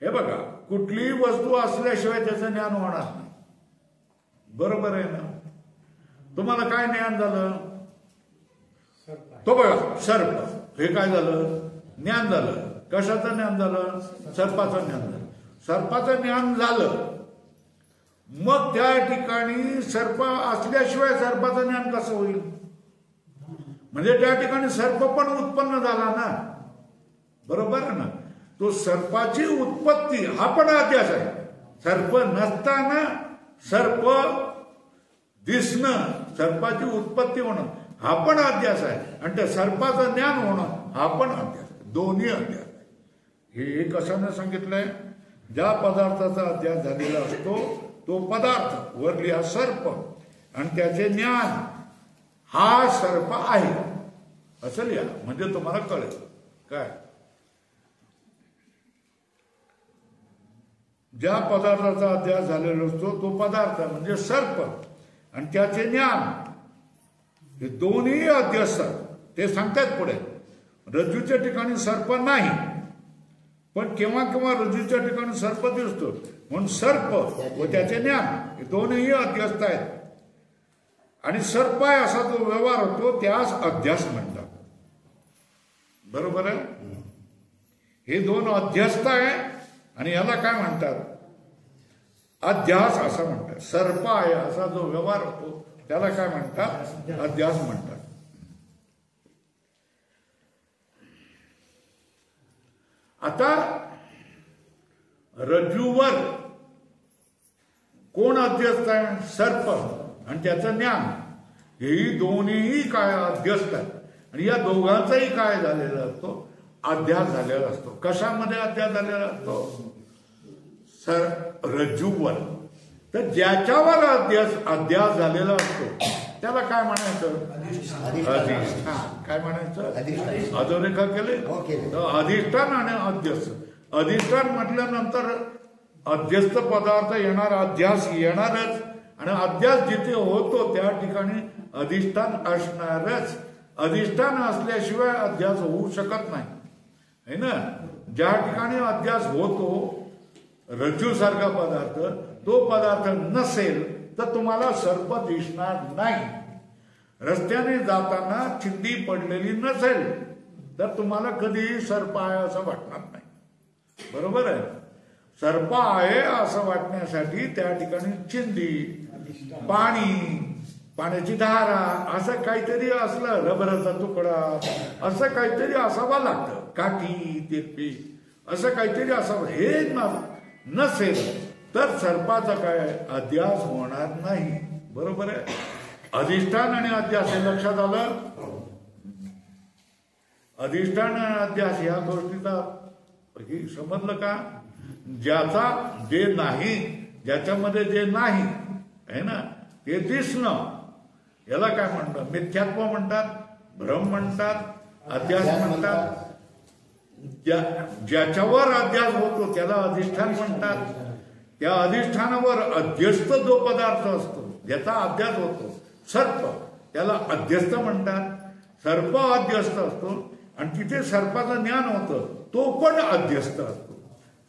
हे बघा, कुठलीही वस्तू असल्याशिवाय त्याचं ज्ञान होणार नाही. बरोबर आहे ना. तुम्हाला काय ज्ञान झालं? तो बघा सर्प, हे काय झालं? ज्ञान झालं. कशाचं ज्ञान झालं? सर्पाचं ज्ञान झालं. सर्पाचं ज्ञान झालं, मग त्या ठिकाणी सर्प असल्याशिवाय सर्पाचं ज्ञान कसं होईल? म्हणजे त्या ठिकाणी सर्प पण उत्पन्न झाला ना. बरोबर आहे ना. तो सर्पाची उत्पत्ती हा पण अध्यास आहे. सर्प नसताना सर्प दिसणं, सर्पाची उत्पत्ती होणं हा पण अध्यास आहे. आणि त्या सर्पाचं ज्ञान होणं हा पण अध्यास आहे. दोन्ही अध्यास आहे. हे कशाने सांगितलंय? ज्या पदार्थाचा अध्यास झालेला असतो तो पदार्थ, वरली हा सर्प आणि त्याचे ज्ञान, हा सर्प आहे असं लिहा, म्हणजे तुम्हाला कळेल. काय? ज्या पदार्थाचा अध्यास झालेला असतो तो पदार्थ म्हणजे सर्प आणि त्याचे ज्ञान, हे दोन्ही अध्यास. ते सांगतात पुढे. रज्जूच्या ठिकाणी सर्प नाही, पण केव्हा केव्हा रज्जूच्या ठिकाणी सर्प दिसतो, म्हणून सर्प व त्याचे ज्ञान हे दोनही अध्यस्त आहेत. आणि सर्प आहे असा जो व्यवहार होतो त्यास अध्यास म्हणतात. बरोबर आहे. हे दोन अध्यस्त आहे आणि याला काय म्हणतात? अध्यास असं म्हणतात. सर्प आहे असा जो व्यवहार होतो त्याला काय म्हणतात? अध्यास म्हणतात. आता रज्जूवर कोण अध्यस्त आहे? सर्प आणि त्याचं ज्ञान, हेही दोन्हीही काय अध्यस्त आहेत. आणि या दोघांचाही काय झालेला असतो? अध्यास झालेला असतो. कशामध्ये अध्यास झालेला असतो? रज्जूवर. तर ज्याच्यावर अध्यास झालेला असतो त्याला काय म्हणायचं? अधिष्ठान. काय म्हणायचं? अधोरेखा केले. अधिष्ठान आणि अध्यस्त. अधिष्ठान म्हटल्यानंतर अध्यस्त पदार्थ येणार, अध्यास येणारच. आणि अध्यास जिथे होतो त्या ठिकाणी अधिष्ठान असणारच. अधिष्ठान असल्याशिवाय अध्यास होऊ शकत नाही, है ना. ज्या ठिकाणी अध्यास होतो रज्जू सारखा पदार्थ, तो पदार्थ नसेल तर तुम्हाला सर्प दिसणार नाही. रस्त्याने जाताना चिंदी पडलेली नसेल तर तुम्हाला कधीही सर्प आहे असं वाटणार नाही. बरोबर आहे. सर्प आहे असं वाटण्यासाठी त्या ठिकाणी चिंदी, पाणी पाण्याची धारा, असं काहीतरी असलं, रबराचा तुकडा, असं काहीतरी असावं लागतं, काठी तिरपी, असं काहीतरी असावं. हे नसेल तर सर्पाचा काय अध्यास होणार नाही. बरोबर आहे. अधिष्ठान आणि अध्यास हे लक्षात आलं. अधिष्ठान आणि अध्यास ह्या गोष्टीचा समजलं का? ज्याचा जे नाही, ज्याच्यामध्ये जे नाही आहे ना ते दिसणं, याला काय म्हणतात? मिथ्यात्व म्हणतात, भ्रम म्हणतात, अध्यास म्हणतात. ज्याच्यावर अध्यास होतो त्याला अधिष्ठान म्हणतात. त्या अधिष्ठानावर अध्यस्त जो पदार्थ असतो, ज्याचा अध्यास होतो, सर्प, त्याला अध्यस्त म्हणतात. सर्प अध्यस्त असतो आणि तिथे सर्पाचं ज्ञान होतं, तो पण अध्यस्त असतो.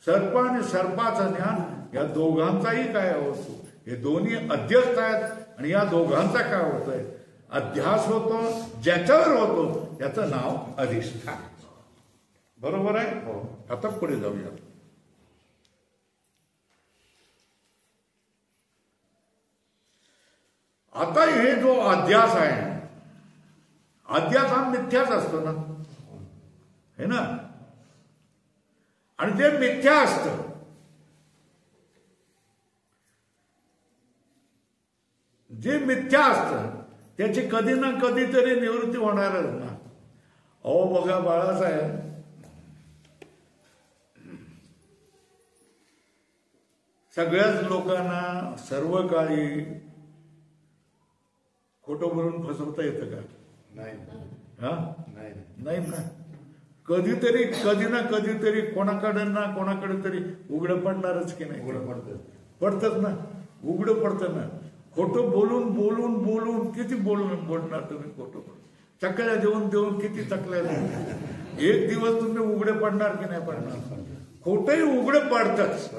सर्प आणि सर्पाचं ज्ञान या दोघांचाही काय होतो? हे दोन्ही अध्यस्त आहेत आणि या दोघांचा काय होतोय? अध्यास होतो. ज्याच्यावर होतो त्याचं नाव अधिष्ठान. बरोबर आहे. आता पुढे जाऊया. आता हे जो अध्यास आहे, अध्यास हा मिथ्याच असतो ना, है ना. आणि जे मिथ्या असतं, जे मिथ्या असतं त्याची कधी ना कधीतरी निवृत्ती होणारच ना. अहो बघा बाळासाहेब, सगळ्याच लोकांना सर्व काळी खोटं बोलून फसवता येतं का? नाही. हा, नाही ना. कधीतरी कधी ना कधीतरी कोणाकडे ना कोणाकडे तरी उघडं पडणारच की नाही? पडतच ना, उघडं पडतं ना. खोटं बोलून बोलून बोलून किती बोलणार तुम्ही? खोटं चकल्या देऊन देऊन किती चकल्या देऊन एक दिवस तुम्ही उघडे पडणार की नाही पडणार? खोटंही उघडं पडतच.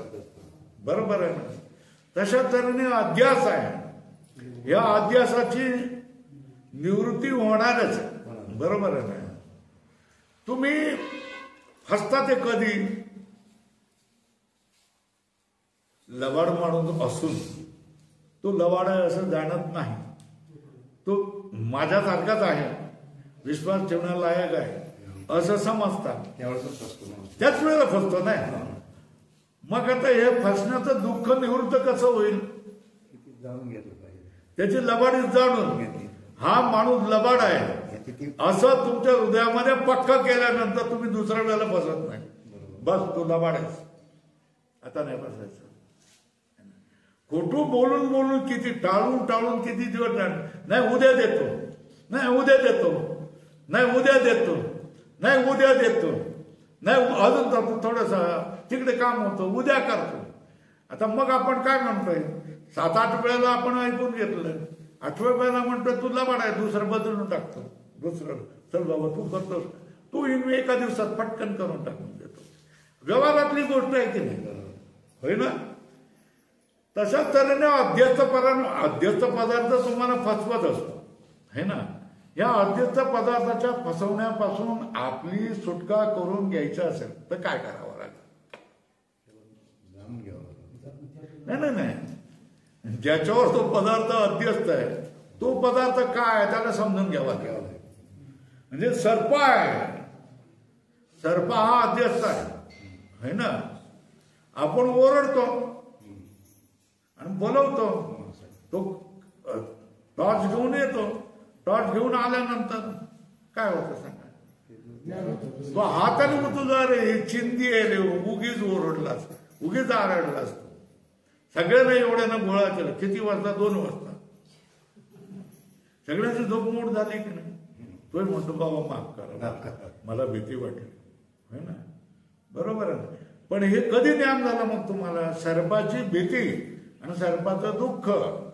बरोबर आहे ना. तशा तऱ्हेने अध्यास आहे, या अध्यासाची निवृत्ती होणारच. बरोबर आहे ना. तुम्ही फसता ते कधी? लबाड माणूस असून तो लबाड आहे असं जाणत नाही. तो माझ्यासारखाच आहे, विश्वास ठेवण्यालायक आहे असं समजतात, त्याच वेळेला फसतो नाही. मग आता हे फसण्याचं दुःख निवृत्त कसं होईल? जाणून घेतलं पाहिजे. त्याची लबाडी जाणून, हा माणूस लबाड आहे असं तुमच्या हृदयामध्ये पक्का केल्यानंतर तुम्ही दुसऱ्या वेळेला फसत नाही. बस तो लबाड आहे, आता नाही फसायचं. खोटं बोलून बोलून किती, टाळून टाळून किती दिवस नाही, उद्या देतो, नाही उद्या देतो, नाही उद्या देतो, नाही उद्या देतो, नाही अजून थोडस तिकडे काम होतं, उद्या करतो. आता मग आपण काय म्हणतोय? 7-8 वेळेला आपण ऐकून घेतलं, 8व्या वेळेला म्हणतोय तू लबाड आहे, दुसरं बदलून टाकतो. दुसरं चल बाबा तू करतोस, तू एका दिवसात पटकन करून टाकून देतो. व्यवहारातली गोष्ट आहे की नाही? होय ना. तशाच तऱ्हेने अध्यस्त पदार्थ तुम्हाला फसवत असतो, है ना. या अध्यस्त पदार्थाच्या फसवण्यापासून आपली सुटका करून घ्यायची असेल तर काय करावं लागेल? नाही नाही, ज्याच्यावर तो पदार्थ अध्यस्त आहे तो पदार्थ काय आहे त्याला समजून घ्यावा. म्हणजे सर्प आहे, सर्प हा अध्यस्त आहे ना. आपण ओरडतो आणि बोलवतो, तो टॉर्च घेऊन येतो. टॉर्च घेऊन आल्यानंतर काय होतं सांगा? तो हाताने मग तुझा रे चिंदी आहे रे, उगीच ओरडलास, उगीच आरडलास. सगळ्यांना एवढ्यानं गोळा केलं. किती वाजता? 2 वाजता. सगळ्यांची झोपमोड झाली की नाही? तोही म्हणतो बाबा माफ करा, मला भीती वाटली, है ना. बरोबर आहे. पण हे कधी ज्ञान झालं मग तुम्हाला? सर्पाची भीती आणि सर्पाचं दुःख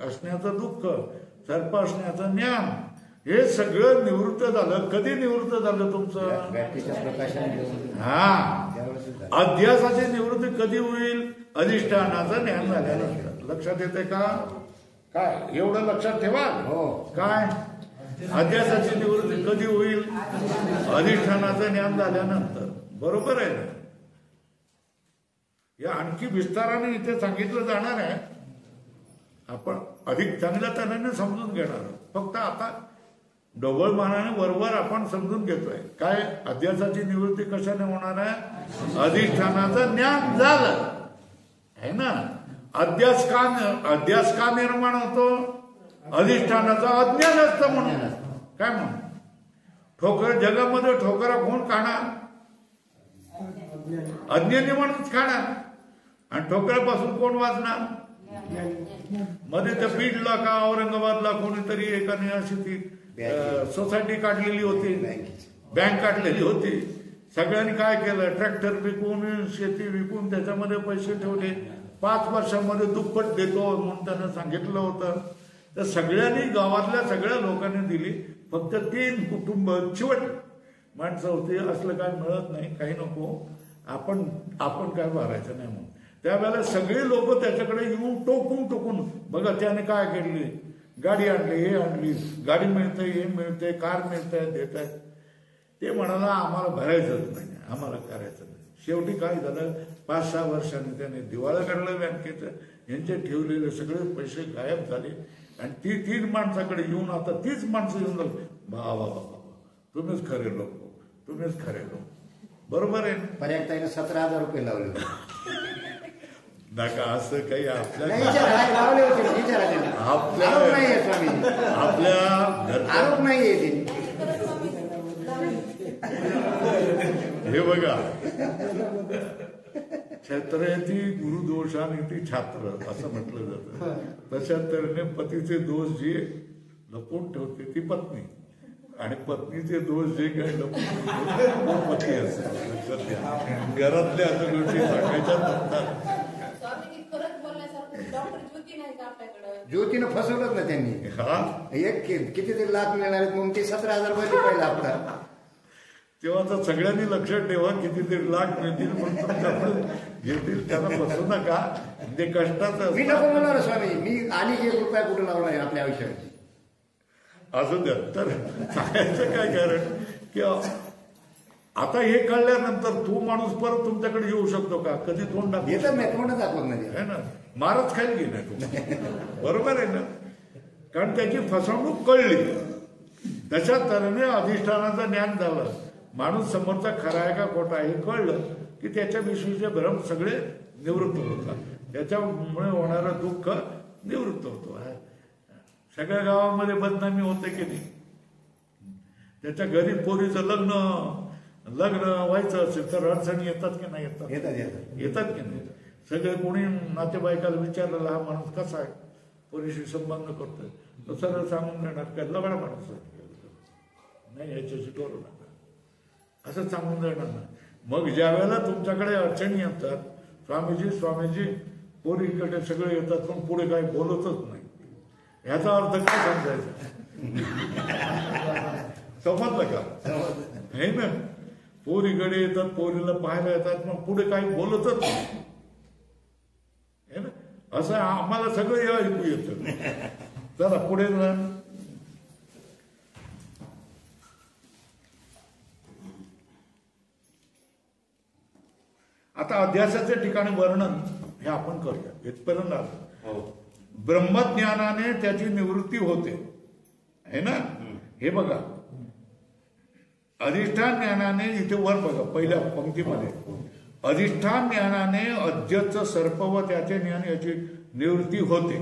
असण्याचं दुःख, सर्प असण्याचं ज्ञान, हे सगळं निवृत्त झालं. कधी निवृत्त झालं तुमचं? हा, अध्यासाची निवृत्ती कधी होईल? अधिष्ठानाचं ज्ञान झाल्यानंतर. लक्षात येते का? काय एवढं लक्षात ठेवा. काय अध्यासाची निवृत्ती कधी होईल? अधिष्ठानाचं ज्ञान झाल्यानंतर. बरोबर आहे ना. या आणखी विस्ताराने इथे सांगितलं जाणार आहे. आपण अधिक चांगल्या तऱ्हेने समजून घेणार. फक्त आता ढोबळ मानाने वरवर आपण समजून घेतोय. काय अध्यासाची निवृत्ती कशाने होणार आहे? अधिष्ठानाचं ज्ञान झालं है ना. अध्यास का निर्माण होतो? अधिष्ठानाचं अज्ञान असतं म्हणून. काय म्हणून? ठोकर जगामध्ये ठोकरा कोण खाणार? अज्ञानी माणूस खाणार. आणि ठोकऱ्यापासून कोण वाचणार? मध्ये त्या बीडला का औरंगाबादला कोणीतरी एकाने अशी ती सोसायटी काढलेली होती, बँक काढलेली होती. सगळ्यांनी काय केलं? ट्रॅक्टर विकून शेती विकून त्याच्यामध्ये पैसे ठेवले. 5 वर्षामध्ये दुप्पट देतो म्हणून त्यानं सांगितलं होतं. तर सगळ्यांनी गावातल्या सगळ्या लोकांनी दिली. फक्त 3 कुटुंब चिवट माणसं होती. असलं काय मिळत नाही, काही नको, आपण काय भरायचं नाही म्हणून. त्यावेळेला सगळे लोक त्याच्याकडे येऊन टोकून बघा त्याने काय केली, गाडी आणली, हे आणली, गाडी मिळते, हे मिळते, कार मिळते, देत आहेत. ते म्हणाला आम्हाला भरायचंच नाही, आम्हाला करायचं नाही. शेवटी काय झालं? 5-6 वर्षांनी त्याने दिवाळं काढलं बँकेचं. यांचे ठेवलेले सगळे पैसे गायब झाले. आणि ती 3 माणसाकडे येऊन आता 30 माणसं येऊन झाली. बाबा तुम्हीच खरे लोक, तुम्हीच खरे लोक. बरोबर आहे. पर्यंत 17,000 रुपये लावले नका असं काही आपल्या आरोप नाहीये. हे बघा, छत्रयती गुरुदोष आणि ती छात्र असं म्हटलं जातं. तशा तऱ्हेने पतीचे दोष जे लपवून ठेवते ती पत्नी, आणि पत्नीचे दोष जे काही लपवून पती असतात. घरातल्या असं गोष्टी सांगायच्या नसतात. ज्योतीनं फसवलंच ना त्यांनी. एक कितीतरी लाख मिळणार आहेत म्हणून ते 17,000 रुपये पहिला हप्ता. तेव्हा तर सगळ्यांनी लक्षात ठेवा, कितीतरी लाख मिळतील म्हणून तुमच्याकडून घेतील, त्यांना फसू नका. म्हणजे कष्टाचं मी नको म्हणणार स्वामी, मी आणि 1 रुपया कुठं लावला आहे आपल्या आयुष्यात असू द्या. तर सांगायचं काय कारण की आता हे कळल्यानंतर तो माणूस परत तुमच्याकडे येऊ शकतो का? कधी तोंड येतात नाही, तोंड दाखवत नाही आहे ना. मारच खायला गेला तो. बरोबर आहे ना. कारण त्याची फसवणूक कळली. तशा तऱ्हेने अधिष्ठानाचं ज्ञान झालं. माणूस समोरचा खरा आहे का खोटा आहे हे कळलं की त्याच्याविषयीचे भ्रम सगळे निवृत्त होतात. त्याच्यामुळे होणारं दुःख निवृत्त होतो. सगळ्या गावामध्ये बदनामी होते की नाही. त्याच्या घरी पोरीचं लग्न व्हायचं असेल तर अडचणी येतात की नाही? येतात की नाही? सगळे कोणी नातेवाईकाला विचारलेला हा माणूस कसा आहे, पोरीशी संबंध करतोय, तो सगळं सांगून देणार काय लबाड माणूस नाही, याच्याशी करू नका असं सांगून देणार ना. मग ज्या वेळेला तुमच्याकडे अडचणी येतात, स्वामीजी पोरीकडे सगळे येतात पण पुढे काही बोलतच नाही, ह्याचा अर्थ काय समजायचा? समजलं का? हे ना, पोरीकडे येतात, पोरीला पाहायला येतात, मग पुढे काही बोलतच नाही. हे ना, असं आम्हाला सगळं ऐकू येतं. चला पुढे ना. आता अध्यासाच्या ठिकाणी वर्णन हे आपण करूया. इथपर्यंत आलं. ब्रह्मज्ञानाने त्याची निवृत्ती होते है ना. हे बघा, अधिष्ठान ज्ञानाने, इथे वर बघा पहिल्या पंक्तीमध्ये, अधिष्ठान ज्ञानाने अद्यचं सर्प व त्याचे ज्ञान याची निवृत्ती होते.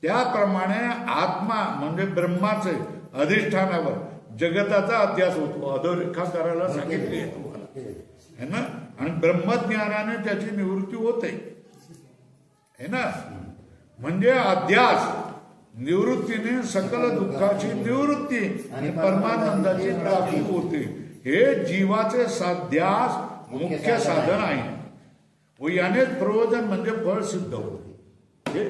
त्याप्रमाणे आत्मा म्हणजे ब्रह्माचे अधिष्ठानावर जगताचा अध्यास होतो. अधोरेखा करायला सांगितली आहे तुम्हाला है ना. आणि ब्रह्मज्ञानाने त्याची निवृत्ती होते है ना. म्हणजे अध्यास निवृत्तीने सकल दुःखाची निवृत्ती आणि परमानंदाची प्राप्ती होते. हे जीवाचे साध्यास मुख्य साधन आहे व यानेच प्रयोजन म्हणजे फळ सिद्ध होते. हे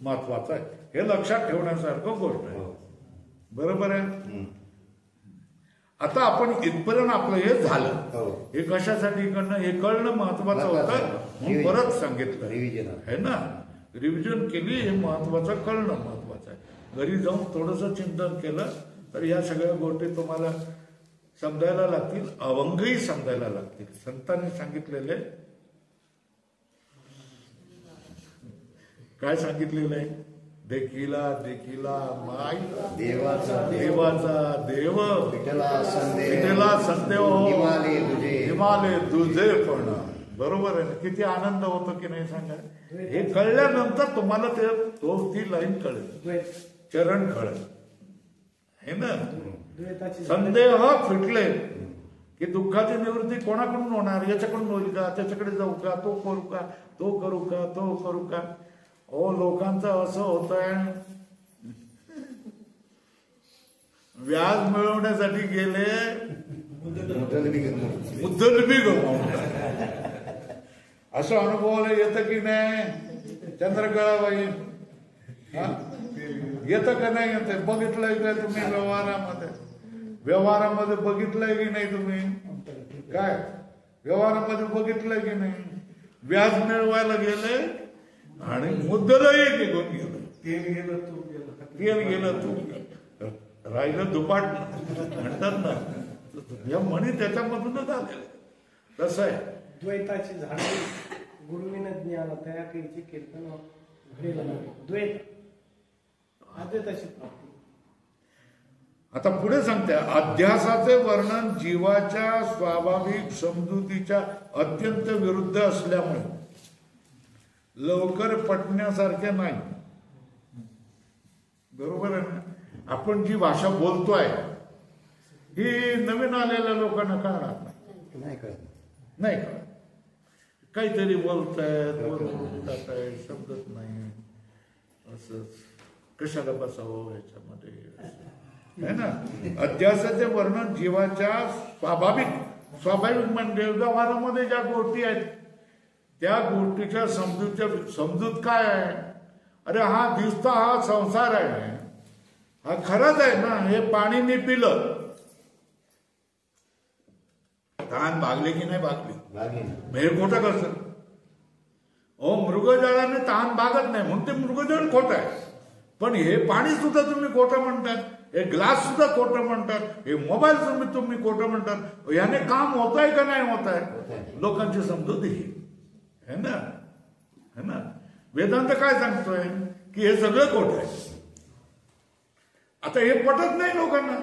महत्वाचं आहे. हे लक्षात ठेवण्यासारखं गोष्ट आहे. बरोबर आहे. आता आपण इथपर्यंत आपलं हे झालं. हे कशासाठी करणं, हे कळणं महत्वाचं होतं म्हणून परत सांगितलं है ना. रिव्हिजन केली, हे महत्वाचं कळणं महत्वाचं आहे. घरी जाऊन थोडंसं चिंतन केलं तर या सगळ्या गोष्टी तुम्हाला समजायला लागतील, अभंगही समजायला लागतील. संतांनी सांगितलेले काय सांगितलेलं आहे, देखिला देखिला माय देवाचा देवाचा देव विठला संदेव विठला संदेव हिमालय तुझे हिमालय तुझे पण. बरोबर आहे ना? किती आनंद होतो की नाही सांगा. हे कळल्यानंतर तुम्हाला ती लाईन कळेल, चरण कळेल हे ना. संदेह फिटले की दुःखाची निवृत्ती कोणाकडून होणार? याच्याकडून होईल का? त्याच्याकडे जाऊ का? तो करू का? तो करू का? तो करू का? ओ लोकांचं असं होत आहे, व्याज मिळवण्यासाठी गेले मुद्दल बी गमावून. असं अनुभवाला येतं की नाही चंद्रकळाबाई? येतं का नाही येतं? बघितलंय का तुम्ही व्यवहारामध्ये? व्यवहारामध्ये बघितलंय की नाही तुम्ही? काय व्यवहारामध्ये बघितलंय की नाही? व्याज मिळवायला गेले आणि मुद्दलही निघून गेलं. तेल गेलं तू राहिलं दुपाट म्हणतात ना, या म्हणी त्याच्यामधूनच आलेले. तसं आहे द्वैताची झाडे गुरुविन ज्ञान तया कैची कीर्तन घडेला नाही. द्वैत अद्वैताची प्राप्ती. आता पुढे सांगते, अध्यासाचे वर्णन जीवाच्या स्वाभाविक समजुतीच्या अत्यंत विरुद्ध असल्यामुळे लवकर पटण्यासारखे नाही. बरोबर आहे ना? आपण जी भाषा बोलतोय ही नवीन आलेल्या लोकांना कळणार नाही कळत. नाही कळत. काहीतरी बोलतायत, वरून जातायत, समजत नाही. असंच कशाला बसावं याच्यामध्ये है ना. अध्यासाचे वर्णन जीवाच्या स्वाभाविक म्हणजे व्यवहारामध्ये ज्या गोष्टी आहेत त्या गोष्टीच्या समजूत काय आहे? अरे हा दिसता हा संसार आहे, हा खरंच आहे ना. हे पाणीने पिलं तहान भागले की नाही भागली? हे खोटं कसं? ओ मृगजळाने तहान भागत नाही म्हणून ते मृगजळ खोटं आहे. पण हे पाणी सुद्धा तुम्ही खोटं म्हणतात, हे ग्लास सुद्धा खोटं म्हणतात, हे मोबाईल तुम्ही खोटं म्हणतात. याने काम होत आहे का नाही होत आहे? लोकांची समजूत ही है ना. है ना. वेदांत काय सांगतोय की हे सगळं खोटं आहे. आता हे पटत नाही लोकांना.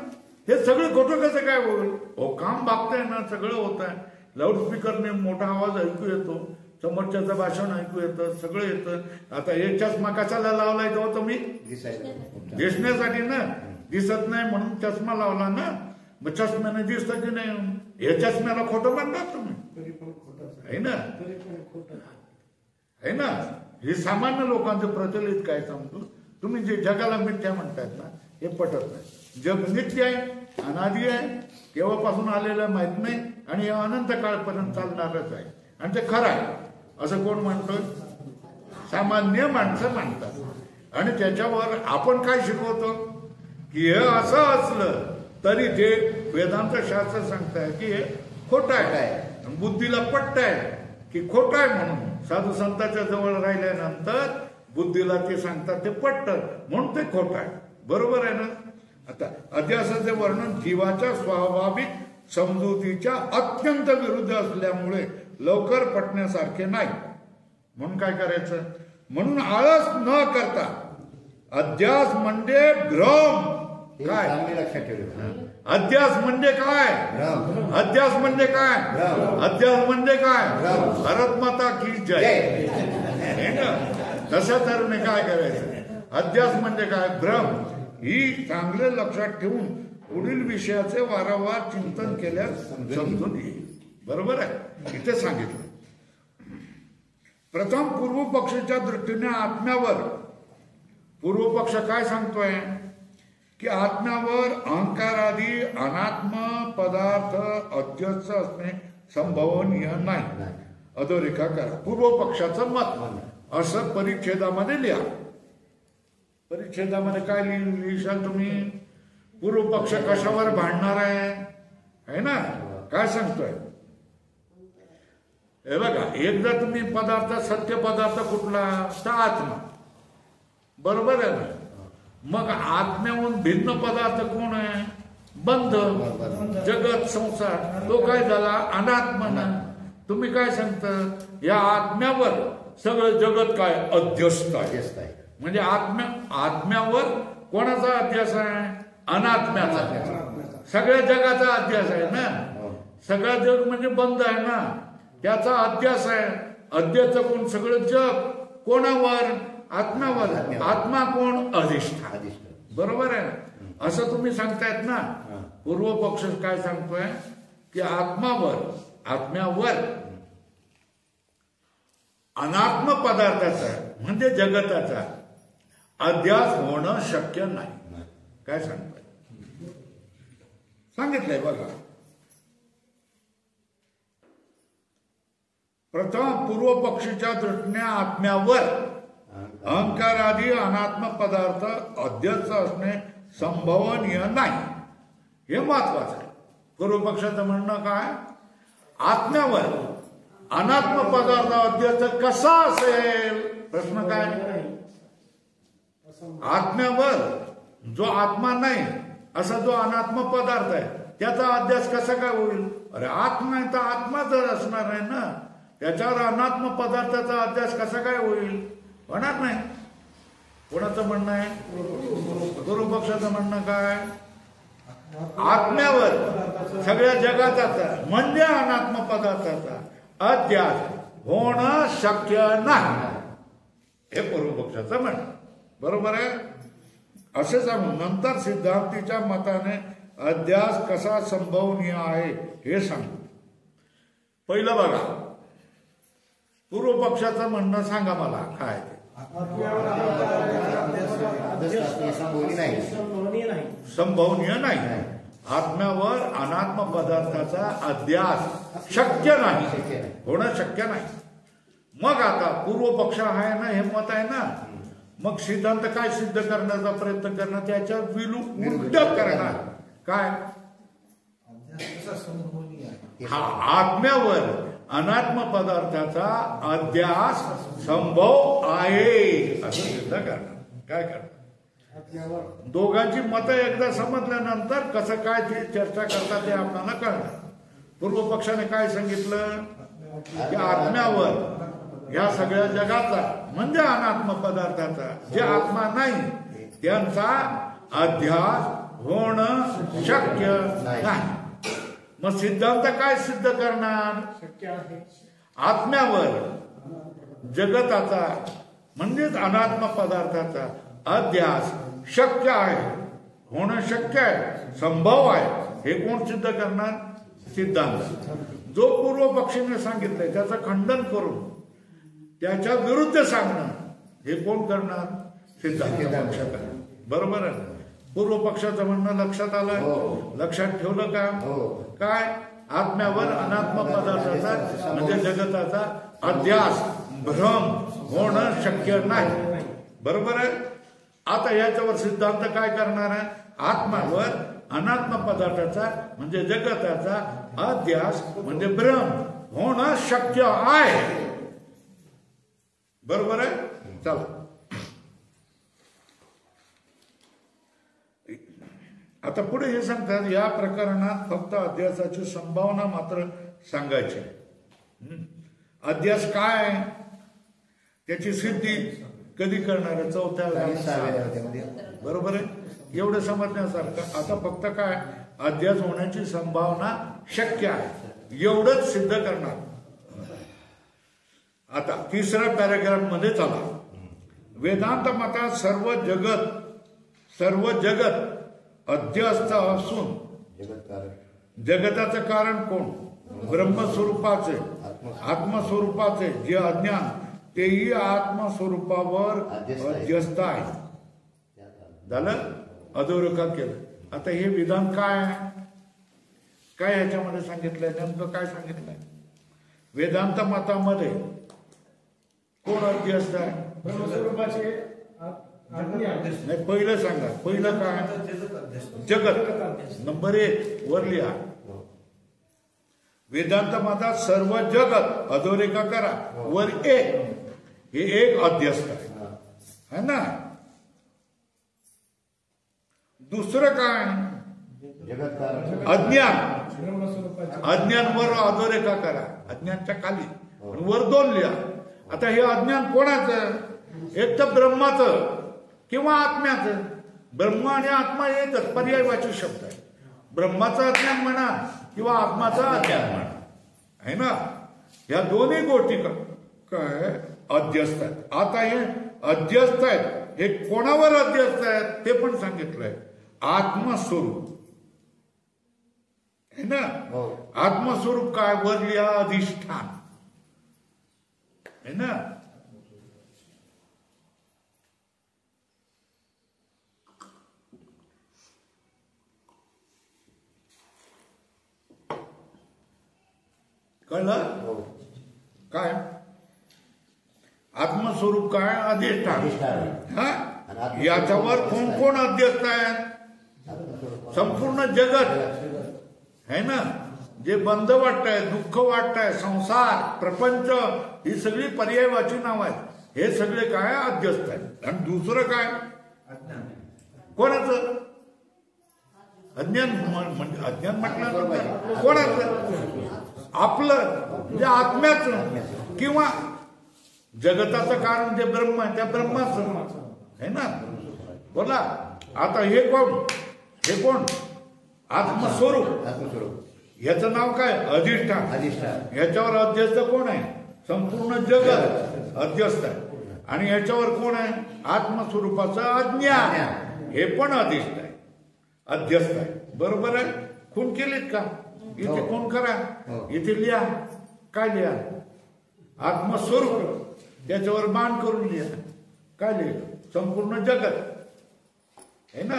हे सगळं खोटं कसं काय होईल? हो काम भागतंय ना, सगळं होत आहे. लाऊडस्पीकरने मोठा आवाज ऐकू येतो, समोरच्याचं भाषण ऐकू येतं, सगळं येतं. आता हे चष्मा कशाला लावलाय तेव्हा तुम्ही? दिसण्यासाठी ना. दिसत नाही म्हणून चष्मा लावला ना. मग चष्म्याने दिसतं की नाही? हे चष्म्याला खोटं म्हणतात तुम्ही है ना. है ना. हे सामान्य लोकांचं प्रचलित काय सांगतो. तुम्ही जे जगाला मिथ्या म्हणतायत ना हे पटत नाही. जग नित्य आहे, अनादी आहे, केव्हापासून आलेलं माहित नाही आणि हे अनंत काळपर्यंत चालणारच आहे आणि ते खरं आहे असं कोण म्हणतोय? सामान्य माणसं म्हणतात. आणि त्याच्यावर आपण काय शिकवतो की हे असं असलं तरी ते वेदांत शास्त्र सांगताय की हे खोटं आहे. बुद्धीला पट्ट आहे की खोटं आहे म्हणून साधू संतांच्या जवळ राहिल्यानंतर बुद्धीला ते सांगतात ते पटतं म्हणून ते खोटं आहे. बरोबर आहे ना. आता अध्यासाचे वर्णन जीवाच्या स्वाभाविक समजुतीच्या अत्यंत विरुद्ध असल्यामुळे लवकर पटण्यासारखे नाही. म्हणून काय करायचं? म्हणून आळस न करता अध्यास म्हणजे भ्रम. काय लक्षात ठेवलं? अध्यास म्हणजे काय? अध्यास म्हणजे काय? अध्यास म्हणजे काय? भारत माता की जय. हे ना. तशा तऱ्हेने काय करायचं? अध्यास म्हणजे काय? भ्रम. ही चांगले लक्षात ठेवून पुढील विषयाचे वारंवार चिंतन केल्यास समजून येईल. बरोबर आहे. इथे सांगितलं प्रथम पूर्व पक्षाच्या दृष्टीने आत्म्यावर. पूर्व पक्ष काय सांगतोय की आत्म्यावर अहंकारादी अनात्म पदार्थ अध्यस्त असणे संभवनीय नाही. अधोरेखा करा. पूर्व पक्षाचं मत असं परिच्छेदामध्ये लिहा. परिच्छेदामध्ये काय लिहिशाल तुम्ही? पूर्व पक्ष कशावर भांडणार आहे ना. काय सांगतोय हे बघा. एकदा तुम्ही पदार्थ सत्य पदार्थ कुठला? तर आत्मा. बरोबर आहे ना. मग आत्म्याहून भिन्न पदार्थ कोण आहे? बंध, जगत, संसार. तो काय झाला? अनात्मा. तुम्ही काय सांगता? या आत्म्यावर सगळं जगत काय? अध्यस्त आहे. म्हणजे आत्म्यावर कोणाचा अध्यास आहे? अनात्म्याचा. सगळ्या जगाचा अध्यास आहे ना. सगळं जग म्हणजे बंद आहे ना, त्याचा अध्यास आहे. अध्याचं कोण? सगळं जग कोणावर? आत्म्यावर. आत्मा कोण? अधिष्ठान. बरोबर आहे. असं तुम्ही सांगतायत ना. पूर्व पक्ष काय सांगतोय की आत्म्यावर अनात्म पदार्थाचा म्हणजे जगताचा अध्यास होणं शक्य नाही. काय सांगताय? सांगितलंय बघा. प्रथम पूर्व पक्षीच्या दृष्टीने आत्म्यावर अहंकार आदी अनात्म पदार्थ अध्यक्ष असणे संभवनीय नाही, हे महत्वाचं आहे. पूर्व पक्षाचं म्हणणं काय? आत्म्यावर अनात्म पदार्थ अध्यक्ष कसा असेल? प्रश्न काय? आत्म्यावर जो आत्मा नाही असा जो अनात्म पदार्थ आहे त्याचा अध्यास कसा काय होईल? अरे आत्मा आहे तर आत्मा जर असणार आहे ना, त्याच्यावर अनात्म पदार्थाचा अध्यास कसा काय होईल? होणार नाही. कोणाचं म्हणणं आहे? पूर्व पक्षाचं म्हणणं काय? आत्म्यावर सगळ्या जगाचा म्हणजे अनात्म पदार्थाचा अध्यास होणं शक्य नाही, हे पूर्व पक्षाचं म्हणणं. बरोबर आहे. असे सांगून नंतर सिद्धांतीच्या मताने अध्यास कसा संभवनीय आहे हे सांगू. पहिलं बघा, पूर्व पक्षाचं म्हणणं सांगा मला काय ते. संभवनीय नाही. आत्म्यावर अनात्म पदार्थाचा अध्यास शक्य नाही, होणं शक्य नाही. मग आता पूर्व पक्ष आहे ना, हे मत आहे ना, मग सिद्धांत काय सिद्ध करण्याचा प्रयत्न करणार? त्याच्या उलट करणार. काय? हा आत्म्यावर अनात्म पदार्थाचा अध्यास संभव आहे असं सिद्ध करणार. काय करणार? दोघांची मतं एकदा समजल्यानंतर कसं काय ते चर्चा करतात ते आपल्याला कळणार. पूर्व पक्षाने काय सांगितलं की आत्म्यावर या सगळ्या जगाचा म्हणजे अनात्म पदार्थाचा जे आत्मा नाही त्यांचा अध्यास होणं शक्य नाही. मग सिद्धांत काय सिद्ध करणार? शक्य आहे. आत्म्यावर जगताचा म्हणजेच अनात्म पदार्थाचा अध्यास शक्य आहे, होणं शक्य आहे, संभव आहे, हे कोण सिद्ध करणार? सिद्धांत. जो पूर्व पक्षीने सांगितलंय त्याचं खंडन करून त्याच्या विरुद्ध सांगणं हे कोण करणार? सिद्धांत पक्ष. बरोबर आहे. पूर्व पक्षाचं म्हणणं लक्षात आलं? लक्षात ठेवलं का? काय? आत्म्यावर अनात्म पदार्थाचा म्हणजे जगताचा अध्यास भ्रम होणं शक्य नाही. बरोबर आहे. आता याच्यावर सिद्धांत काय करणार आहे? आत्म्यावर अनात्म पदार्थाचा म्हणजे जगताचा अध्यास म्हणजे भ्रम होणं शक्य आहे. बरोबर आहे. चला आता पुढे हे सांगतात, या प्रकरणात फक्त अध्यासाची संभावना मात्र सांगायची. अध्यास काय? त्याची सिद्धी कधी करणार आहे? चौथ्या. बरोबर आहे. एवढं समजण्यासारखं. आता फक्त काय? अध्यास होण्याची संभावना शक्य आहे एवढंच सिद्ध करणार. आता तिसऱ्या पॅराग्राफ मध्ये चला. वेदांत मतात सर्व जगत अध्यस्त असून जगताचं कारण कोण? ब्रह्मस्वरूपाचे आत्मस्वरूपाचे जे अज्ञान तेही आत्मस्वरूपावर अध्यस्त आहे. झालं? अधोरेखा केलं. आता हे विधान काय काय ह्याच्यामध्ये सांगितलंय? नेमकं काय सांगितलंय? वेदांत मतामध्ये कोण अध्यस्त आहे? ब्रह्मस्वरूपाचे नाही, पहिलं सांगा. पहिलं काय? जगत. नंबर 1 वर लिहा. वेदांत मतात सर्व जगत अधोरेखा करा. वर 1 हे एक अध्यस्त आहे ना. दुसरं काय? अज्ञान. अज्ञानवर अधोरेखा करा. अज्ञानच्या खाली वर 2 लिहा. आता हे अज्ञान कोणाचं? एक तर ब्रह्माचं किंवा आत्म्याचं. ब्रह्म आणि आत्मा एकच पर्यायवाची शब्द आहे. ब्रह्माचं अज्ञान म्हणा किंवा आत्माचं अज्ञान म्हणा, आहे ना. या दोन्ही गोष्टी काय अध्यस्त आहेत. आता हे अध्यस्त आहेत, हे कोणावर अध्यस्त आहेत ते पण सांगितलंय. आत्मस्वरूप है ना. आत्मस्वरूप काय वर लिहा अधिष्ठान है ना. कळलं काय आत्मस्वरूप काय अधिष्ठान. हा याच्यावर कोण कोण अध्यस्त आहे. संपूर्ण जगत है ना. जे बंद वाटतंय, दुःख वाटतंय, संसार प्रपंच ही सगळी पर्यायवाची नाव आहेत. हे सगळे काय अध्यस्त आहेत. आणि दुसरं काय कोणाचं अज्ञान. म्हणजे अज्ञान म्हटलं कोणाचं आपलं म्हणजे आत्म्याचं किंवा जगताचं कारण जे ब्रह्म आहे त्या ब्रह्माचं है ना. बोला आता हे कोण, हे कोण आत्मस्वरूप. ह्याचं नाव काय अधिष्ठान. ह्याच्यावर अध्यस्त कोण आहे. संपूर्ण जगत अध्यस्त आहे. आणि ह्याच्यावर कोण आहे आत्मस्वरूपाचं अज्ञान. हे पण अधिष्ठ आहे, अध्यस्त आहे. बरोबर आहे. खून केलेत का इथे खून करा, इथे लिहा. काय लिहा आत्मस्वरूप, त्याच्यावर मान करून लिहा. काय लिहिलं संपूर्ण जगत है ना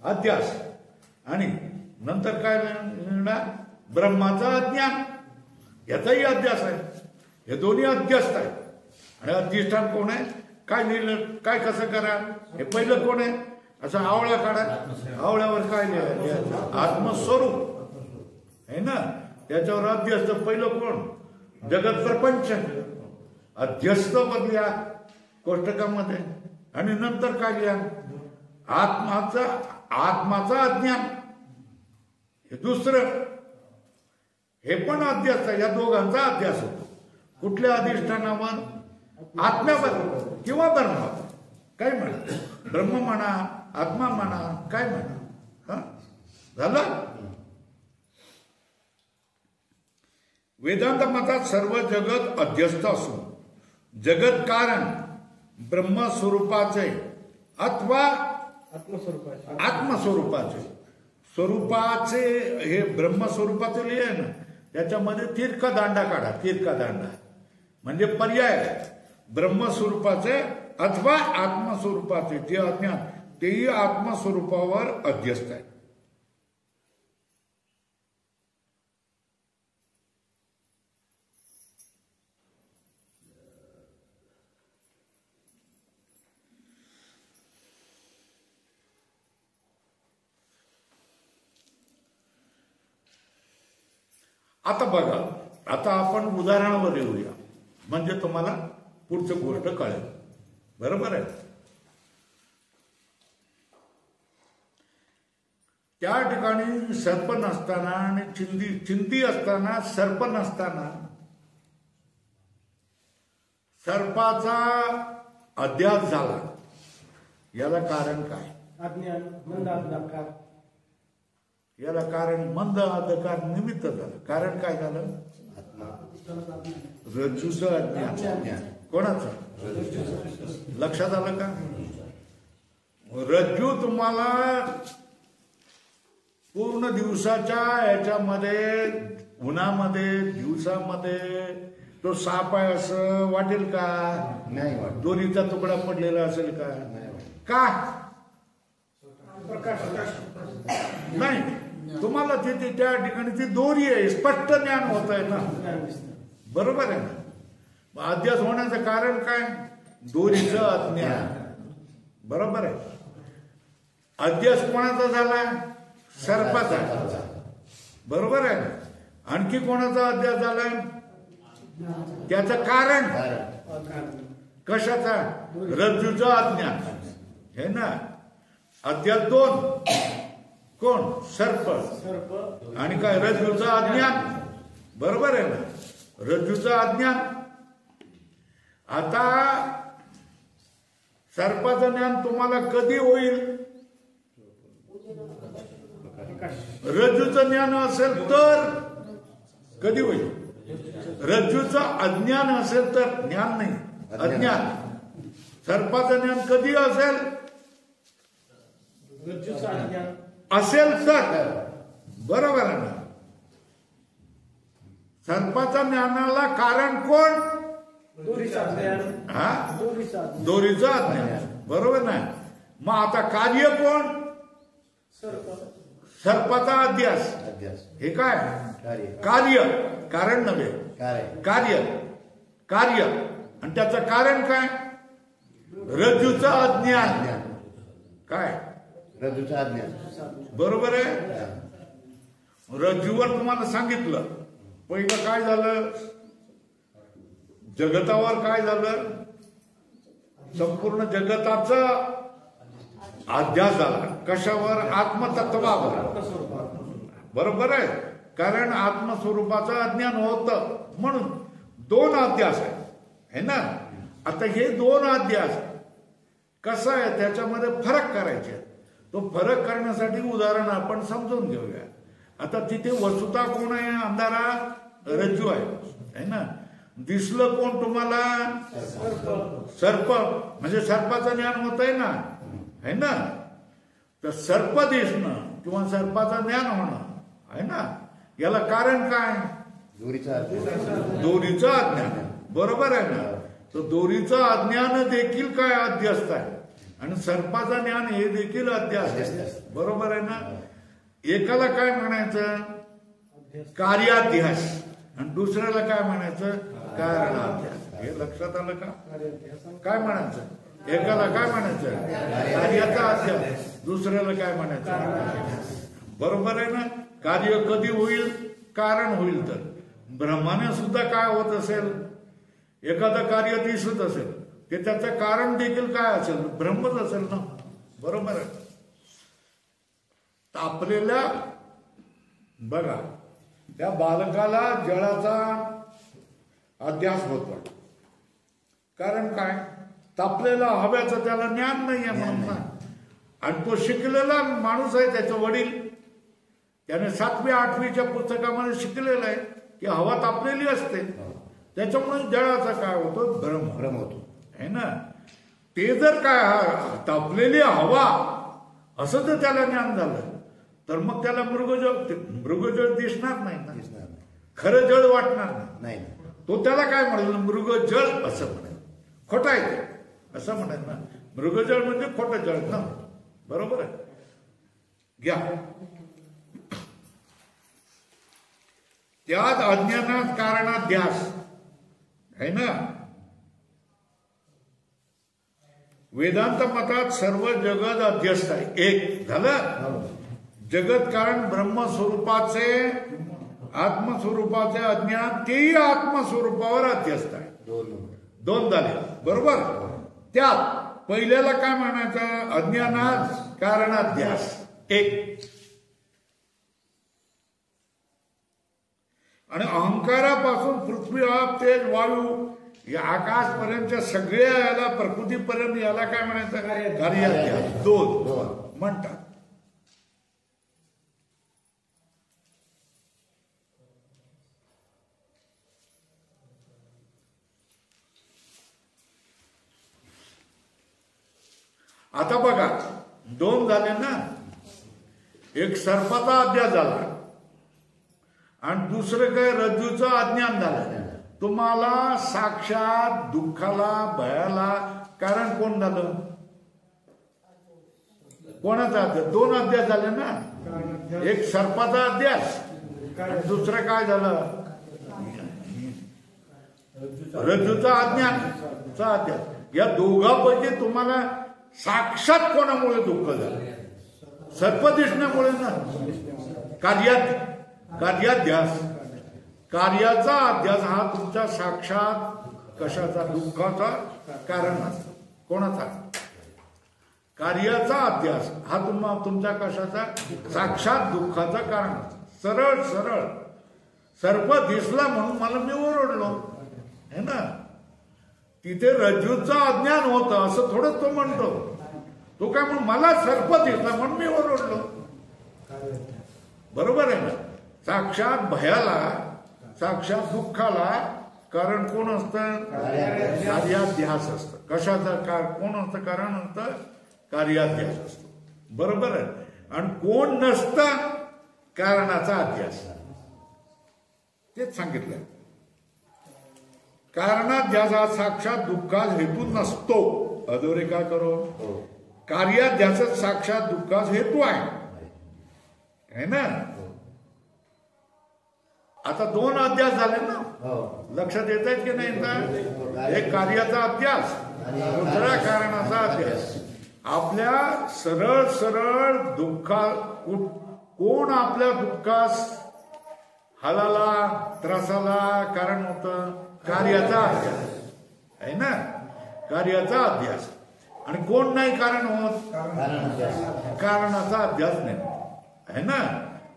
अध्यास. आणि नंतर काय लिहिणार ब्रह्माचा अज्ञान, याचाही अध्यास आहे. हे दोन्ही अध्यस्त आहेत. आणि अधिष्ठान कोण आहे. काय लिहिलं काय कसं करा. हे पहिलं कोण आहे. असं आवळा काढा, आवळ्यावर काय लिहायचं आत्मस्वरूप है ना. त्याच्यावर अध्यस्त पहिलं कोण जगत प्रपंच अध्यस्त बदल्या कोष्टकामध्ये. आणि नंतर काय लिहा आत्माचा अज्ञान. हे दुसरं हे पण अध्यास आहे. या दोघांचा अध्यास होतो. कुठल्या अधिष्ठानावर आत्म्यावर किंवा ब्रह्मावर. काय म्हणा ब्रह्म म्हणा आत्मा म्हणा काय म्हणा. हा झालं. वेदांत मतात सर्व जगत अध्यस्त असून जगत कारण ब्रह्मस्वरूपाचे अथवा आत्मस्वरूपाचे स्वरूपाचे हे ब्रह्मस्वरूपाचे लिहे ना. त्याच्यामध्ये तिरका दांडा काढा. तिरका दांडा म्हणजे पर्याय ब्रह्मस्वरूपाचे अथवा आत्मस्वरूपाचे जे अज्ञान तेही आत्मस्वरूपावर अध्यस्त आहे. आता बघा, आता आपण उदाहरणावर येऊया म्हणजे तुम्हाला पुढचं गोष्ट कळेल. बरोबर आहे. त्या ठिकाणी सर्प नसताना आणि चिंती असताना सर्प नसताना सर्पाचा अध्यास झाला. याला कारण काय. अज्ञान मंद अंधकार. याला कारण मंद अंधकार निमित्त झालं. कारण काय झालं रज्जूचं अज्ञान. कोणाचं लक्षात आलं का. रज्जू तुम्हाला पूर्ण दिवसाच्या याच्यामध्ये उन्हामध्ये दिवसामध्ये तो साप आहे असं वाटेल का. नाही वाटत. दोरीचा तुकडा पडलेला असेल का. का नाही. तुम्हाला तिथे त्या ठिकाणी ती दोरी आहे स्पष्ट ज्ञान होत आहे ना. बरोबर आहे ना. अध्यास होण्याचं कारण काय दोरीचं अज्ञान. बरोबर आहे. अध्यास कोणाचा झाला सर्पाचा. बरोबर आहे ना. आणखी कोणाचा अध्यास झालाय त्याचं कारण कशाचा रज्जूचं अज्ञान हे ना. अध्यास दोन कोण सर्प आणि काय रज्जूचं अज्ञान. बरोबर आहे ना. रज्जूचं अज्ञान. आता सर्पाचं ज्ञान तुम्हाला कधी होईल? रज्जूचं ज्ञान असेल तर कधी होईल? रज्जूचं अज्ञान असेल तर, ज्ञान नाही अज्ञान. सर्पाचं ज्ञान कधी असेल? रज्जूचं अज्ञान असेल तर. बरोबर आहे ना? सर्पाच्या ज्ञानाला कारण कोण? दोरीचं अज्ञान. हा, दोरीचं अज्ञान. दोरीचं अज्ञान. बरोबर नाही? मग आता कार्य कोण? सर्प. सर्पाचा अध्यास. अध्यास हे काय? कार्य. कार्य. कारण नव्हे, कार्य. कार्य. कार्य. आणि त्याचं कारण काय? रज्जूचं अज्ञान. ज्ञान. काय? रज्जूचं अज्ञान. बरोबर आहे? रज्जूवर तुम्हाला सांगितलं. पहिलं काय झालं? जगतावर काय झालं? संपूर्ण जगताचा अध्यास झाला. कशावर? आत्मतत्वावर. बरोबर आहे? कारण आत्मस्वरूपाचं अज्ञान होतं म्हणून दोन अध्यास आहे ना. आता हे दोन अध्यास कसं आहे, त्याच्यामध्ये फरक करायचे. तो फरक करण्यासाठी उदाहरण आपण समजून घेऊया. आता तिथे वस्तुता कोण आहे? अंधारा रज्जू आहे ना. दिसलं कोण तुम्हाला? सर्प. म्हणजे सर्पाचं ज्ञान होत आहे ना, है ना. तर सर्प दिसणं किंवा सर्पाचं ज्ञान होणं आहे ना, याला कारण काय? दोरीचं अज्ञान. दोरीचं अज्ञान. बरोबर आहे ना. तर दोरीचं अज्ञान देखील काय? अध्यस्त आहे. आणि सर्पाचं ज्ञान हे देखील अध्यास आहे. बरोबर आहे ना. एकाला काय म्हणायचं? कार्याध्यास. आणि दुसऱ्याला काय म्हणायचं? कारणाध्यास. हे लक्षात आलं का? काय म्हणायचं? एकाला काय म्हणायचं? कार्याचा अध्यास. दुसऱ्याला काय म्हणायचं? बरोबर आहे ना. कार्य कधी होईल? कारण होईल तर. ब्रह्माने सुद्धा काय होत असेल? एखादं कार्य दिसत असेल ते त्याचं कारण देखील काय असेल? ब्रह्मच असेल ना. बरोबर आहे. तापलेल्या बघा, त्या बालकाला जळाचा अध्यास होतो. कारण काय? तापलेला हव्याचं त्याला ज्ञान नाही आहे म्हणून ना. आणि तो शिकलेला माणूस आहे, त्याचे वडील. त्याने 7वी 8वीच्या पुस्तकामध्ये शिकलेलं आहे की हवा तापलेली असते. त्याच्यामुळे जळाचा काय होतो? भ्रम होतो, है ना. ते जर काय तापलेली हवा असं जर त्याला ज्ञान झालं तर मग त्याला मृगजळ दिसणार नाही ना. खरं जळ वाटणार नाही. तो त्याला काय म्हणेल? मृगजळ असं म्हणेल. खोटं आहे ते, असं म्हणेल ना. मृगजळ म्हणजे खोटं जळ ना. बरोबर आहे. घ्या. त्यात अज्ञानात कारणाध्यास आहे ना. वेदांत मतात सर्व जगत अध्यस्त आहे. एक झालं. जगत कारण ब्रह्मस्वरूपाचे आत्मस्वरूपाचे अज्ञान, तेही आत्मस्वरूपावर अध्यस्त आहे. दोन झाले. बरोबर. त्यात पहिल्याला काय म्हणायचं? अज्ञानात कारणाध्यास. एक. आणि अहंकारापासून पृथ्वी, आप, तेज, वायू या आकाशपर्यंतच्या सगळ्या याला, प्रकृतीपर्यंत याला काय म्हणायचं? कार्याध्यास. दोन म्हणतात. आता बघा, दोन झाले ना. एक सर्पाचा अध्यास झाला आणि दुसरं काय? रज्जूचं अज्ञान झालं. तुम्हाला साक्षात दुःखाला, भयाला कारण कोण झालं? कोणाचा अध्यास? दोन अध्यास झाले ना. एक सर्पाचा अध्यास आणि दुसरं काय झालं? रज्जूचा अज्ञानचा अध्यास. या दोघांपैकी तुम्हाला साक्षात कोणामुळे दुःख झालं? सर्प दिसण्यामुळे ना. कार्याध्यास. कार्याचा अध्यास हा तुमच्या साक्षात कशाचा? दुःखाचा कारण असतो. कोणाचा? कार्याचा अध्यास हा तुमच्या कशाचा? साक्षात दुःखाचा कारण असतो. सरळ सरळ. सर्प दिसला म्हणून मला मी ओरडलो, है ना. तिथे रज्जूचं अज्ञान होतं असं थोडंच तो म्हणतो. तो काय म्हणून मला सर्प दिसला म्हणून मी ओरडलो. बरोबर आहे ना. साक्षात भयाला, साक्षात दुःखाला कारण कोण असतं? कार्याध्यास असतं. कशाचं कोण असतं? कारण असतं कार्याध्यास असतो. बरोबर आहे. आणि कोण नसतं? कारणाचा अध्यास. तेच सांगितलं. कारणात ज्याचा साक्षात दुःखास हेतू नसतो, अधोरेखा करो. कार्याध्यासच साक्षात दुःखास हेतू आहे ना. आता 2 अध्यास झाले ना. लक्षात येत आहेत की नाही? एक कार्याचा अध्यास, दुसरा कारणाचा अध्यास. आपल्या सरळ सरळ कोण आपल्या दुःखास, हालाला, त्रासाला कारण होतं? कार्याचा अध्यास आहे ना. कार्याचा अध्यास. आणि कोण नाही कारण होत? कारणाचा अध्यास नाही आहे ना.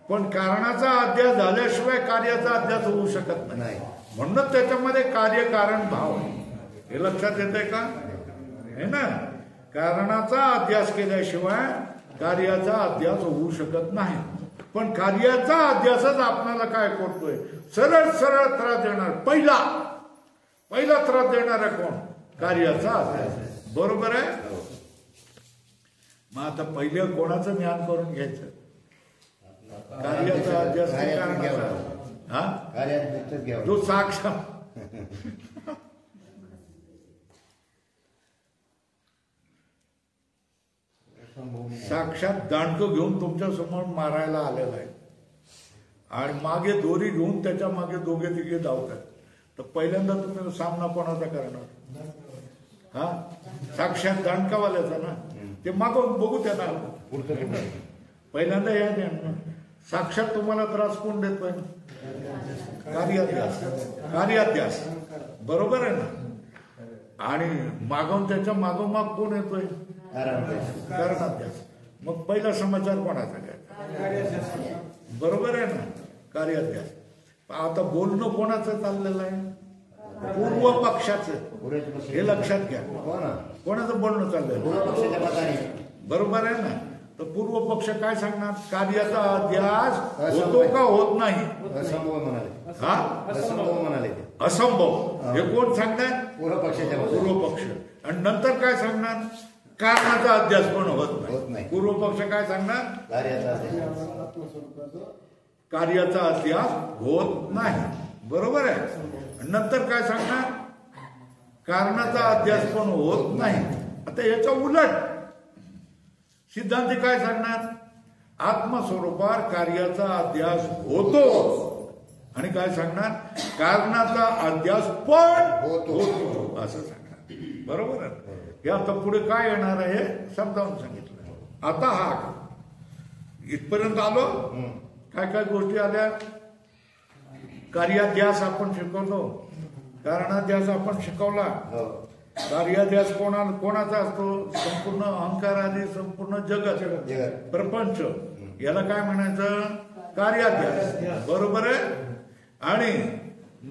पण कारणाचा अध्यास झाल्याशिवाय कार्याचा अध्यास होऊ शकत नाही. म्हणूनच त्याच्यामध्ये कार्य कारण भाव आहे. हे लक्षात येतंय का? है ना. कारणाचा अध्यास केल्याशिवाय कार्याचा अध्यास होऊ शकत नाही. पण कार्याचा अध्यासच आपल्याला काय करतोय? सरळ सरळ त्रास देणार. पहिला त्रास देणारा कोण? कार्याचा अध्यास. बरोबर आहे. मग आता पहिले कोणाचं ज्ञान करून घ्यायचं? कार्याचा अध्यास, कारणाचा. जो साक्षात दांडकं घेऊन तुमच्या समोर मारायला आलेला आहे आणि मागे दोरी घेऊन त्याच्या मागे दोघे तिघे धावतात, तर पहिल्यांदा तुम्ही सामना कोणाचा करणार? साक्षात दांडकावाल्याचा ना. ते मागून बघू त्यांना. पहिल्यांदा या साक्षात तुम्हाला त्रास कोण देतोय? कार्याध्यास. बरोबर आहे ना. आणि मागून त्याच्या मागोमाग कोण येतोय? कारणाध्यास. मग पहिला समाचार कोणाचा घ्यायचा? बरोबर आहे ना. कार्याध्यास. आता बोलणं कोणाचं चाललेलं आहे? पूर्व पक्षाचं. हे लक्षात घ्या. कोणाचं बोलणं चाललंय? बरोबर आहे ना. तर पूर्व पक्ष काय सांगणार? कार्याचा अध्यास होतो का होत नाही? असंभव. हे कोण सांगणार? पूर्व पक्ष. आणि नंतर काय सांगणार? कारणाचा अध्यास पण होत नाही. पूर्व पक्ष काय सांगणार? कार्याचा अध्यास होत नाही. बरोबर आहे. नंतर काय सांगणार? कारणाचा अध्यास पण होत नाही. आता याच्या उलट सिद्धांती काय सांगणार? आत्मस्वरूपात कार्याचा अध्यास होतो. आणि काय सांगणार? कारणाचा अध्यास पण होतो असं सांगणार. बरोबर आहे. हे आता पुढे काय येणार आहे समजावून सांगितलं. आता हा इथपर्यंत आलो. काय काय गोष्टी आल्या? कार्याध्यास आपण शिकवलो, कारणाध्यास आपण शिकवला. कार्याध्यास कोणाचा असतो? संपूर्ण अहंकार आदी संपूर्ण जगत, प्रपंच, याला काय म्हणायचं? कार्याध्यास. बरोबर आहे. आणि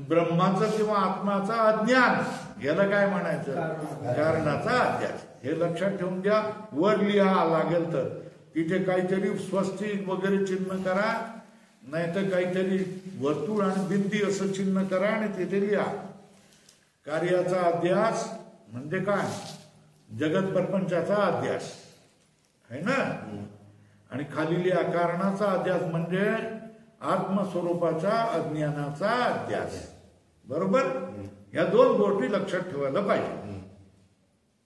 ब्रह्माचं किंवा आत्माचं अज्ञान, याला काय म्हणायचं? कारणाचा अध्यास. हे लक्षात ठेवून द्या. वर लिहा लागेल तर. तिथे काहीतरी स्वस्तिक वगैरे चिन्ह करा, नाहीतर काहीतरी वर्तुळ आणि बिंदी असं चिन्ह करा आणि तिथे लिहा. कार्याचा अध्यास म्हणजे काय? जगत प्रपंचाचा अध्यास है ना. आणि खाली लिहा कारणाचा अध्यास म्हणजे आत्मस्वरूपाच्या अज्ञानाचा अध्यास. बरोबर. या 2 गोष्टी लक्षात ठेवायला पाहिजे.